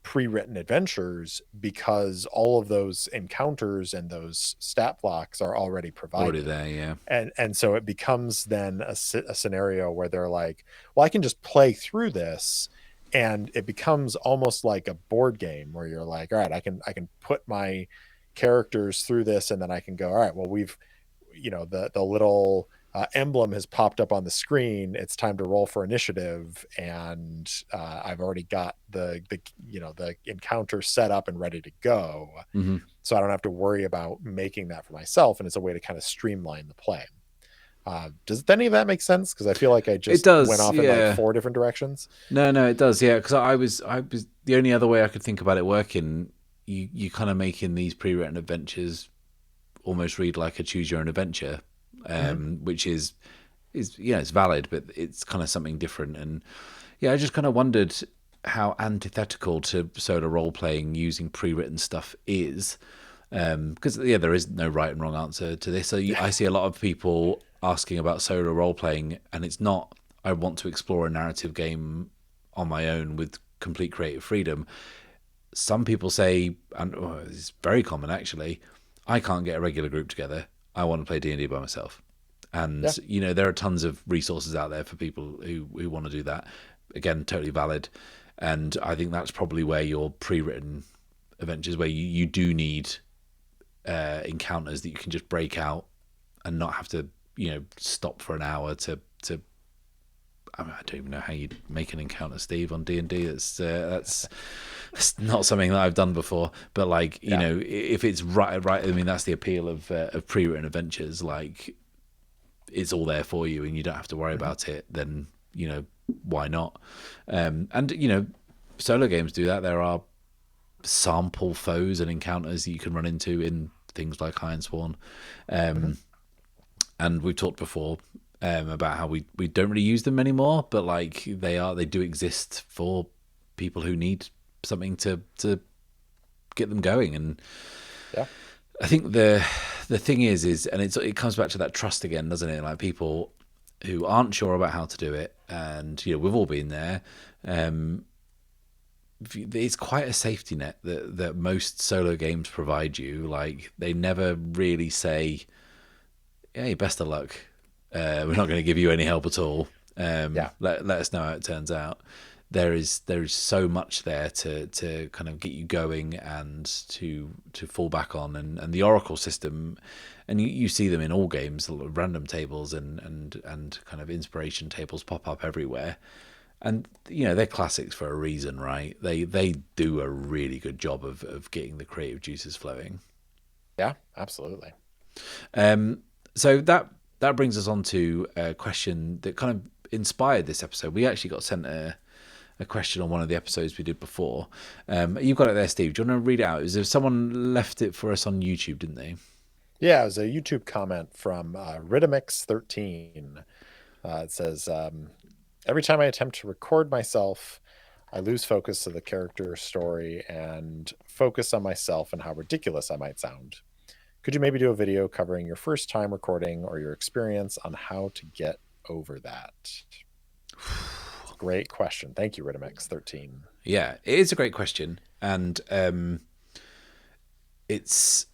pre-written adventures because all of those encounters and those stat blocks are already Already provided. there. Yeah. And so it becomes then a scenario where they're like, well, I can just play through this, and it becomes almost like a board game where you're like, all right, I can put my characters through this, and then I can go, all right, well, we've, the little emblem has popped up on the screen. It's time to roll for initiative, and I've already got the encounter set up and ready to go. Hmm. So I don't have to worry about making that for myself, and it's a way to kind of streamline the play. Does any of that make sense? Because I feel like I It just went does. off in like Yeah. 4 different directions. No, it does. Yeah, because I was the only other way I could think about it working. You kind of making these pre-written adventures almost read like a choose your own adventure, Mm-hmm. which is it's valid, but it's kind of something different. And yeah, I just kind of wondered how antithetical to solo role playing using pre-written stuff is, because yeah, there is no right and wrong answer to this. So I see a lot of people asking about solo role playing, and it's not I want to explore a narrative game on my own with complete creative freedom. Some people say, and it's very common actually, I can't get a regular group together. I want to play D&D by myself. Yeah. And there are tons of resources out there for people who want to do that. Again, totally valid. And I think that's probably where your pre-written adventures, where you do need encounters that you can just break out and not have to stop for an hour to I don't even know how you make an encounter, Steve, on D&D. That's not something that I've done before. But like, Yeah. if it's right. I mean, that's the appeal of pre-written adventures. Like, it's all there for you, and you don't have to worry Mm-hmm. about it. Then why not? And solo games do that. There are sample foes and encounters that you can run into in things like Ironsworn. Mm-hmm. And we've talked before about how we don't really use them anymore, but like they do exist for people who need something to get them going. And Yeah. I think the thing is and it comes back to that trust again, doesn't it? Like, people who aren't sure about how to do it, and we've all been there. It's quite a safety net that most solo games provide you. Like, they never really say, hey, best of luck. We're not going to give you any help at all. Yeah. Let us know how it turns out. there is so much there to kind of get you going and to fall back on, and the Oracle system, and you see them in all games, random tables and kind of inspiration tables pop up everywhere, and they're classics for a reason, right? They do a really good job of getting the creative juices flowing. Yeah, absolutely. So that brings us on to a question that kind of inspired this episode. We actually got sent a question on one of the episodes we did before. You've got it there, Steve. Do you want to read it out? Is there someone left it for us on YouTube, didn't they? Yeah, it was a YouTube comment from Ridimix13. It says, every time I attempt to record myself, I lose focus of the character story and focus on myself and how ridiculous I might sound. Could you maybe do a video covering your first time recording or your experience on how to get over that? It's a great question. Thank you, Ridimix13. Yeah, it is a great question, and it's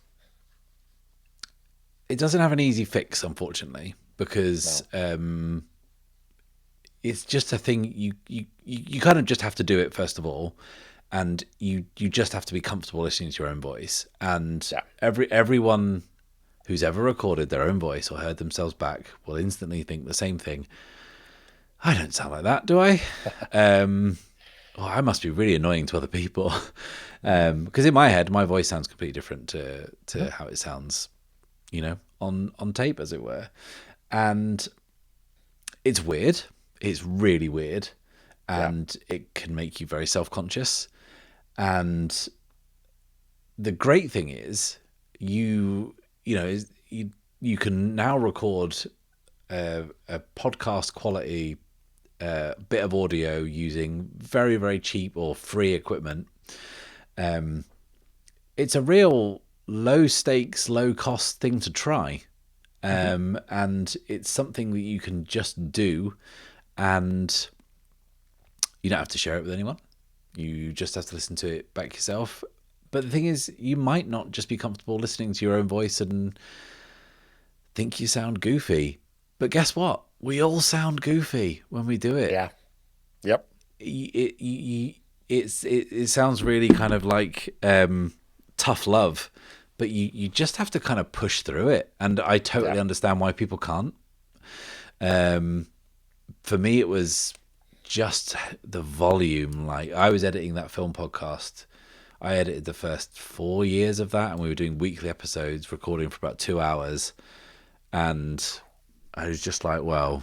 it doesn't have an easy fix, unfortunately, because No. it's just a thing you kind of just have to do it first of all, and you just have to be comfortable listening to your own voice. And Yeah. everyone who's ever recorded their own voice or heard themselves back will instantly think the same thing. I don't sound like that, do I? Oh, I must be really annoying to other people. Because in my head, my voice sounds completely different to Mhm. how it sounds, on tape, as it were. And it's weird. It's really weird, Yeah. and it can make you very self-conscious. And the great thing is, you can now record a podcast quality bit of audio using very, very cheap or free equipment. It's a real low stakes, low cost thing to try. Hmm. And it's something that you can just do, and you don't have to share it with anyone. You just have to listen to it back yourself. But the thing is, you might not just be comfortable listening to your own voice and think you sound goofy. But guess what? We all sound goofy when we do it. Yeah. Yep. It sounds really kind of like tough love, but you just have to kind of push through it. And I Yeah. totally understand why people can't. For me, it was just the volume. Like, I was editing that film podcast. I edited the first 4 years of that, and we were doing weekly episodes, recording for about 2 hours. And I was just like, well,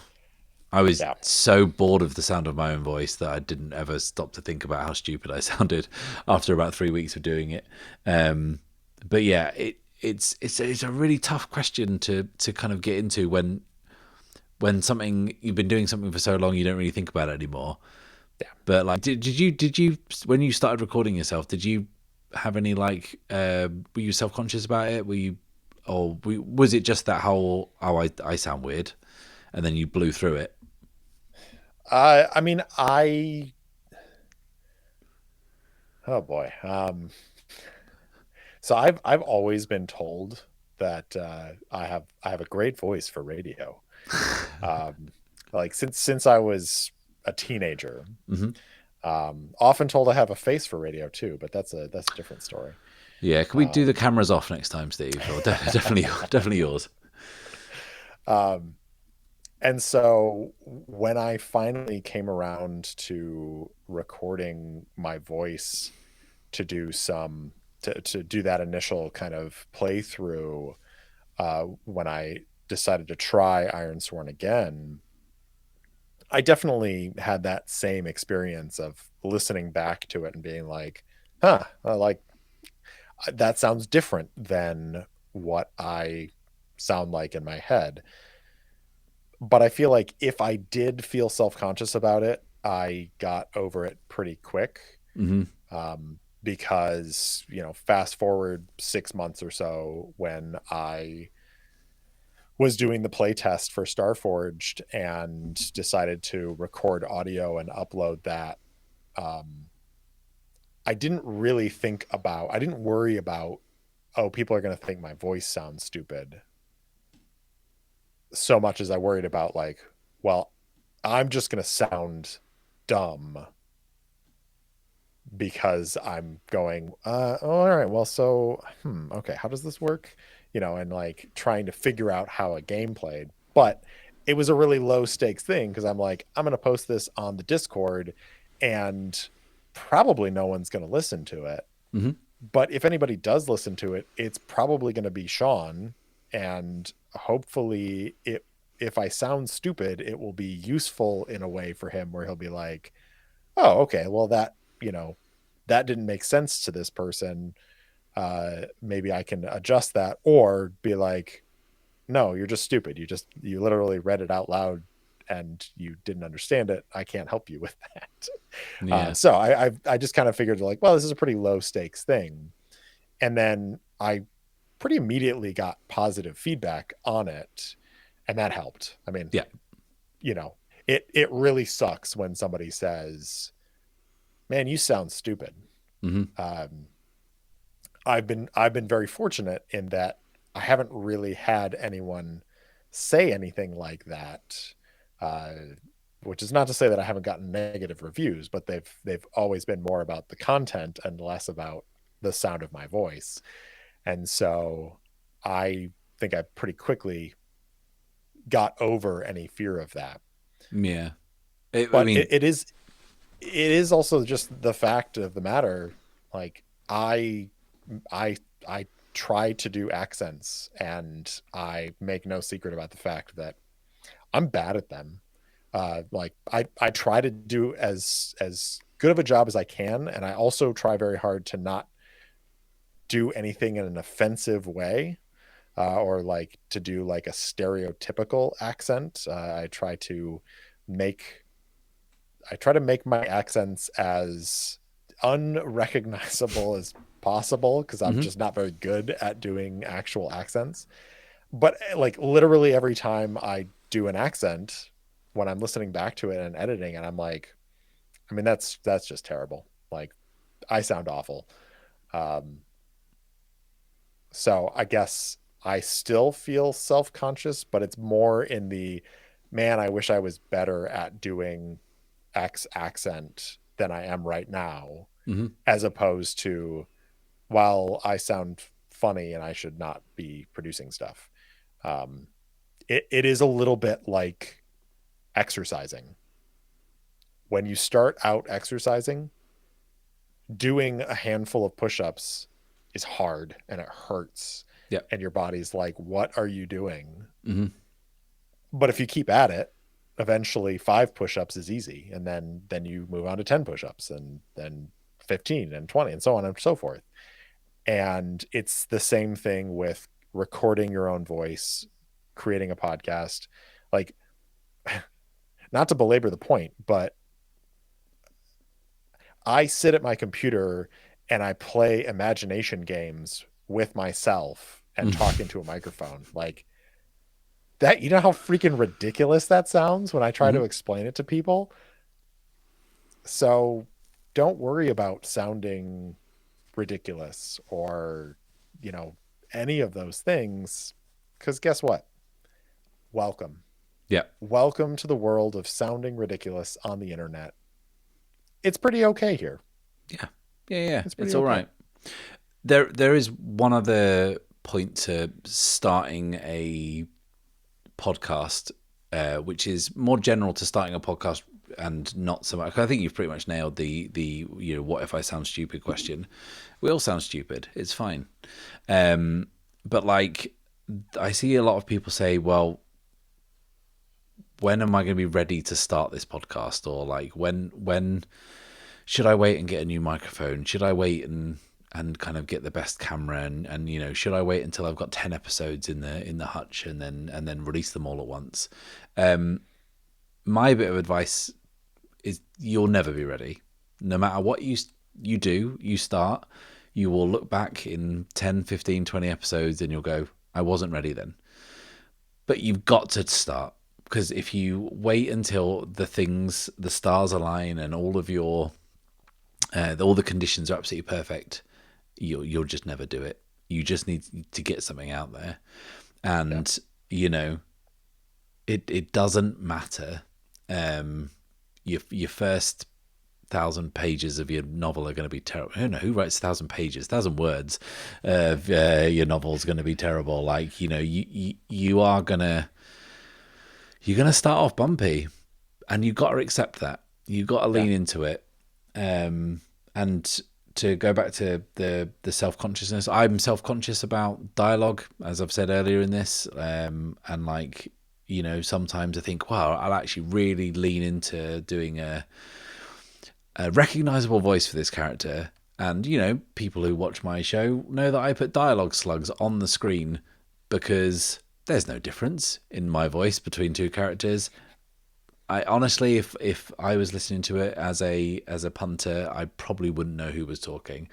I was Yeah. so bored of the sound of my own voice that I didn't ever stop to think about how stupid I sounded after about 3 weeks of doing it. But yeah, it's a really tough question to kind of get into when something you've been doing something for so long you don't really think about it anymore. Yeah. But like, did you when you started recording yourself, did you have any like were you self conscious about it? Were you or was it just that how I sound weird, and then you blew through it? I mean, oh boy. So I've always been told that I have a great voice for radio. Um, like since I was a teenager. Hmm. Often told I have a face for radio too, but that's a different story. Yeah, can we do the Um, cameras off next time, Steve? Or definitely, definitely yours. um, and so when I finally came around to recording my voice to do some to do that initial kind of playthrough, when I decided to try Iron Sworn again, I definitely had that same experience of listening back to it and being like, huh, I like that sounds different than what I sound like in my head. But I feel like if I did feel self-conscious about it, I got over it pretty quick. Hmm. Because, fast forward 6 months or so when I was doing the play test for Starforged and decided to record audio and upload that. Um, I didn't worry about, oh, people are going to think my voice sounds stupid so much as I worried about, like, well, I'm just going to sound dumb because I'm going, oh, all right, well, so, okay, how does this work? And like trying to figure out how a game played. But it was a really low stakes thing because I'm like, I'm going to post this on the Discord and probably no one's going to listen to it. Hmm. But if anybody does listen to it, it's probably going to be Sean. And hopefully, if I sound stupid, it will be useful in a way for him where he'll be like, oh, okay, well, you know, that didn't make sense to this person. Maybe I can adjust that, or be like, no, you're just stupid. You literally read it out loud and you didn't understand it. I can't help you with that. Yeah. So I just kind of figured like, well, this is a pretty low stakes thing. And then I pretty immediately got positive feedback on it, and that helped. I mean, Yeah. you know, it really sucks when somebody says, "Man, you sound stupid." Hmm. Um, I've been very fortunate in that I haven't really had anyone say anything like that. Uh, which is not to say that I haven't gotten negative reviews, but they've always been more about the content and less about the sound of my voice. And so I think I pretty quickly got over any fear of that. Yeah. I But mean, it is also just the fact of the matter. Like I I try to do accents, and I make no secret about the fact that I'm bad at them. Like I try to do as good of a job as I can, and I also try very hard to not do anything in an offensive way, or like to do like a stereotypical accent. Make I try to make my accents as unrecognizable as possible because I'm mhm. just not very good at doing actual accents. But like literally every time I do an accent, when I'm listening back to it and editing, and I'm like, I mean, that's just terrible. Like I sound awful. Um, so I guess I still feel self-conscious, but it's more in the, man, I wish I was better at doing X accent than I am right now, Mhm. as opposed to, while I sound funny and I should not be producing stuff. Um, it is a little bit like exercising. When you start out exercising, doing a handful of push-ups is hard and it hurts. Yeah. And your body's like, what are you doing? Mhm. But if you keep at it, eventually 5 push-ups is easy. And then you move on to 10 push-ups, and then 15 and 20 and so on and so forth. And it's the same thing with recording your own voice, creating a podcast. Like, not to belabor the point, but I sit at my computer and I play imagination games with myself and talk into a microphone. Like that, you know how freaking ridiculous that sounds when I try Mhm. to explain it to people? So don't worry about sounding ridiculous or, you know, any of those things. Because guess what? Welcome. Yeah. Welcome to the world of sounding ridiculous on the internet. It's pretty okay here. Yeah. Yeah. Yeah. It's pretty It's all okay. right. There is one other point to starting a podcast, which is more general to starting a podcast and not so much. I think you've pretty much nailed the what if I sound stupid question. We all sound stupid. It's fine. But like I see a lot of people say, well, when am I going to be ready to start this podcast? Or like when should I wait and get a new microphone? Should I wait and kind of get the best camera and should I wait until I've got 10 episodes in the hutch and then release them all at once? My bit of advice is you'll never be ready. No matter what you do, you start, you will look back in 10, 15, 20 episodes and you'll go, I wasn't ready then. But you've got to start, because if you wait until the stars align and all the conditions are absolutely perfect, you'll just never do it. You just need to get something out there, Yeah. and you know it doesn't matter. Your first 1,000 pages of your novel are going to be terrible. I don't know who writes 1,000 pages, 1,000 words. Your novel's going to be terrible. Like, you are gonna start off bumpy, and you got to accept that. You got to Yeah. lean into it. And to go back to the self consciousness, I'm self conscious about dialogue, as I've said earlier in this. And like, sometimes I think, wow, I'll actually really lean into doing a recognizable voice for this character. And, people who watch my show know that I put dialogue slugs on the screen because there's no difference in my voice between two characters. I honestly, if I was listening to it as a punter, I probably wouldn't know who was talking,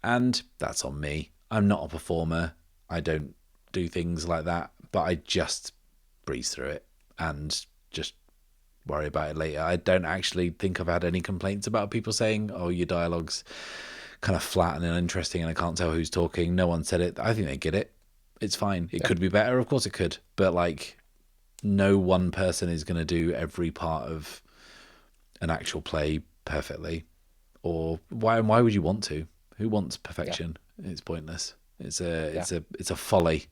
and that's on me. I'm not a performer. I don't do things like that, but I just breeze through it and just worry about it later. I don't actually think I've had any complaints about people saying, "Oh, your dialogue's kind of flat and uninteresting, and I can't tell who's talking." No one said it. I think they get it. It's fine. It Yeah. could be better, of course it could, but like no one person is going to do every part of an actual play perfectly. Or why would you want to? Who wants Yeah. perfection? It's pointless. It's a Yeah. it's a folly.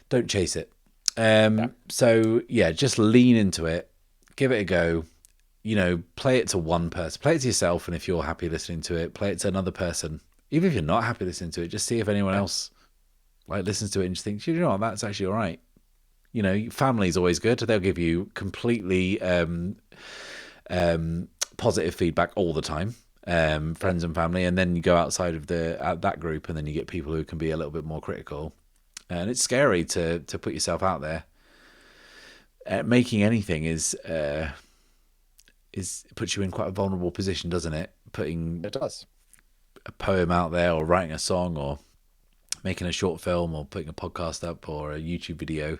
Don't chase it. Yeah. So yeah, just lean into it. Give it a go. Play it to one person. Play it to yourself, and if you're happy listening to it, play it to another person. Even if you're not happy listening to it, just see if anyone Yeah. else like listens to it and just thinks, what, that's actually all right. Family's always good. They'll give you completely positive feedback all the time, Yeah. friends and family, and then you go outside of that group, and then you get people who can be a little bit more critical, and it's scary to put yourself out there. Making anything is puts you in quite a vulnerable position, doesn't it? Putting It does. a poem out there, or writing a song, or making a short film, or putting a podcast up, or a YouTube video.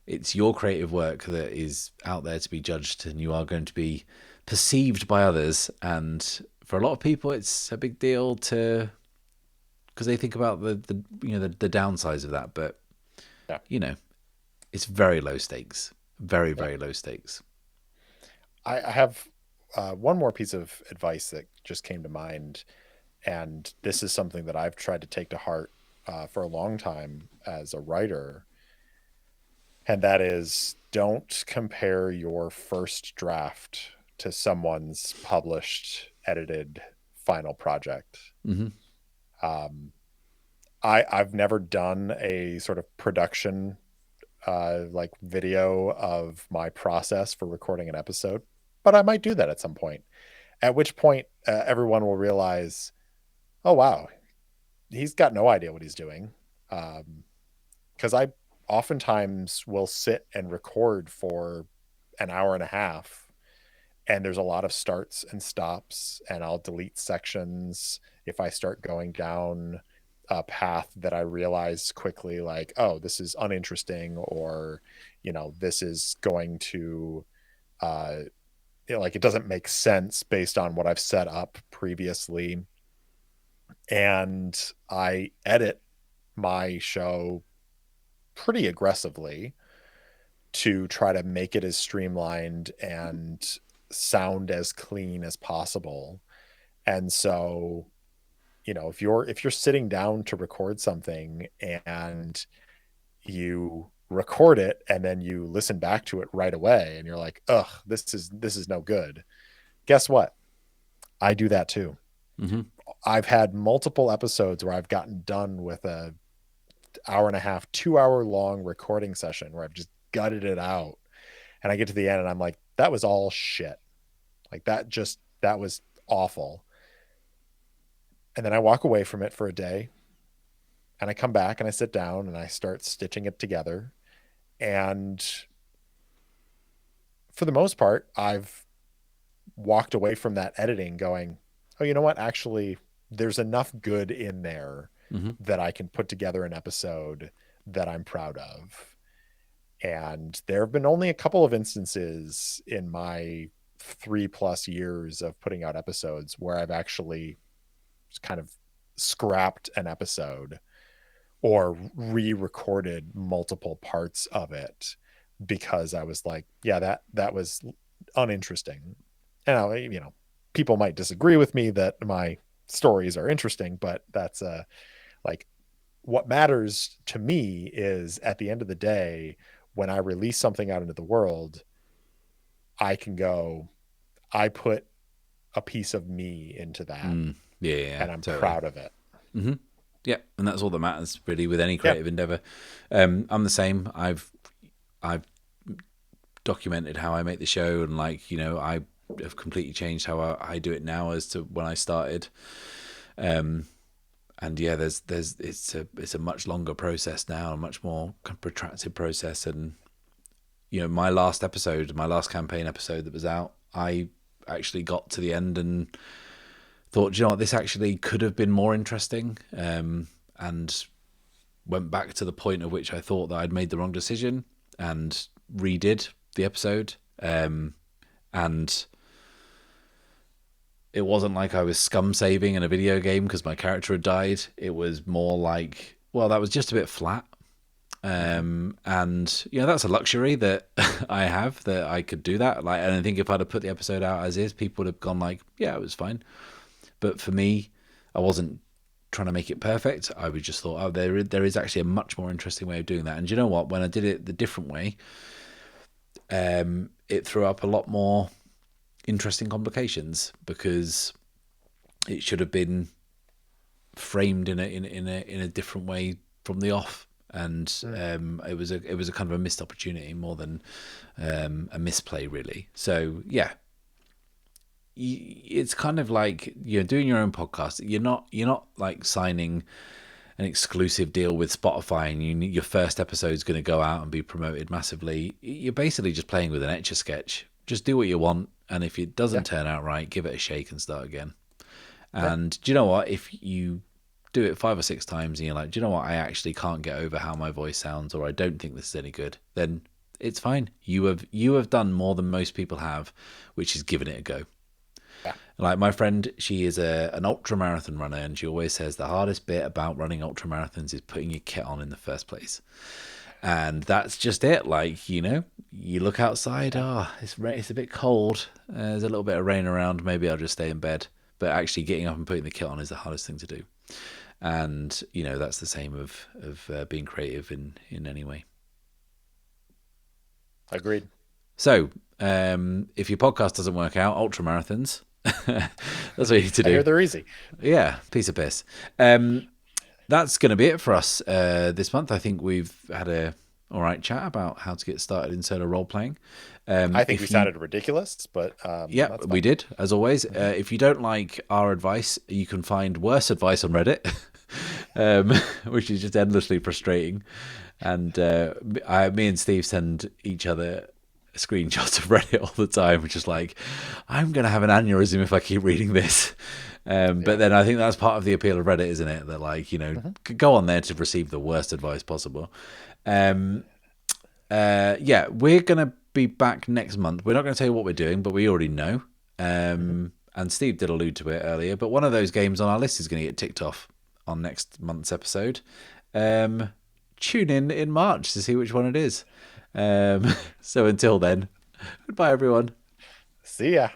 It's your creative work that is out there to be judged, and you are going to be perceived by others. And for a lot of people, it's a big deal because they think about the downsides of that. But Yeah. you know, it's very low stakes, very Yeah. very low stakes. I have one more piece of advice that just came to mind, and this is something that I've tried to take to heart for a long time as a writer, and that is don't compare your first draft to someone's published, edited final project. Mm-hmm. Um, I've never done a sort of production like video of my process for recording an episode, but I might do that at some point. At which point, everyone will realize, oh wow, he's got no idea what he's doing. Because I oftentimes will sit and record for an hour and a half, and there's a lot of starts and stops, and I'll delete sections if I start going down a path that I realize quickly, like, oh, this is uninteresting, or this is going to uh like it doesn't make sense based on what I've set up previously. And I edit my show pretty aggressively to try to make it as streamlined and sound as clean as possible. And so, if you're sitting down to record something and you record it and then you listen back to it right away and you're like, ugh, this is no good. Guess what? I do that too. Mm-hmm. I've had multiple episodes where I've gotten done with a hour and a half, 2 hour long recording session where I've just gutted it out. And I get to the end and I'm like, that was all shit. Like that was awful. And then I walk away from it for a day and I come back and I sit down and I start stitching it together. And for the most part, I've walked away from that editing going, oh, you know what? Actually, there's enough good in there Mm-hmm. that I can put together an episode that I'm proud of. And there have been only a couple of instances in my 3+ years of putting out episodes where I've actually kind of scrapped an episode or re-recorded multiple parts of it because I was like, yeah, that was uninteresting. And I, people might disagree with me that my stories are interesting, but that's like what matters to me is at the end of the day, when I release something out into the world, I can go, I put a piece of me into that Yeah, yeah, and I'm totally. proud of it. Yeah, and that's all that matters really with any Yeah. creative endeavor. I'm the same. I've documented how I make the show, and like I have completely changed how I do it now as to when I started. And yeah, there's it's a much longer process now, a much more protracted process. And my last episode, my last campaign episode that was out, I actually got to the end and thought, you know what, this actually could have been more interesting. And went back to the point at which I thought that I'd made the wrong decision and redid the episode. And it wasn't like I was scum saving in a video game because my character had died. It was more like, well, that was just a bit flat. Mm-hmm. And that's a luxury that I have, that I could do that. Like, and I think if I'd have put the episode out as is, people would have gone like, yeah, it was fine. But for me, I wasn't trying to make it perfect. I was just thought, oh, there is actually a much more interesting way of doing that. And you know what? When I did it the different way, it threw up a lot more interesting complications because it should have been framed in a different way from the off. And Mm. it was a kind of a missed opportunity more than a misplay, really. So yeah, it's kind of like you're doing your own podcast. You're not like signing an exclusive deal with Spotify and your first episode is going to go out and be promoted massively. You're basically just playing with an Etch a Sketch. Just do what you want, and if it Yeah. doesn't turn out right, give it a shake and start again. Yeah. And do you know what? If you do it 5 or 6 times and you're like, do you know what? I actually can't get over how my voice sounds, or I don't think this is any good, then it's fine. You have done more than most people have, which is giving it a go. Yeah. Like my friend, she is an ultra marathon runner, and she always says the hardest bit about running ultra marathons is putting your kit on in the first place. And that's just it. Like you look outside. Yeah. Oh, it's a bit cold. There's a little bit of rain around. Maybe I'll just stay in bed. But actually, getting up and putting the kit on is the hardest thing to do. And that's the same of being creative in any way. Agreed. So if your podcast doesn't work out, ultra marathons. That's what you need to I hear do. they're easy. Yeah, piece of piss. That's going to be it for us this month. I think we've had a all right chat about how to get started in solo role playing. I think we If you, sounded ridiculous, but yeah, that's we fine. did as always. Hmm. If you don't like our advice, you can find worse advice on Reddit, um, which is just endlessly frustrating. And me and Steve send each other screenshots of Reddit all the time, which is like, I'm going to have an aneurysm if I keep reading this. But Yeah. then I think that's part of the appeal of Reddit, isn't it? That like, Hmm. go on there to receive the worst advice possible. Um, yeah, we're going to be back next month. We're not going to tell you what we're doing, but we already know. Hmm. And Steve did allude to it earlier, but one of those games on our list is going to get ticked off on next month's episode. Um, Tune in March to see which one it is. So until then, goodbye, everyone. See ya.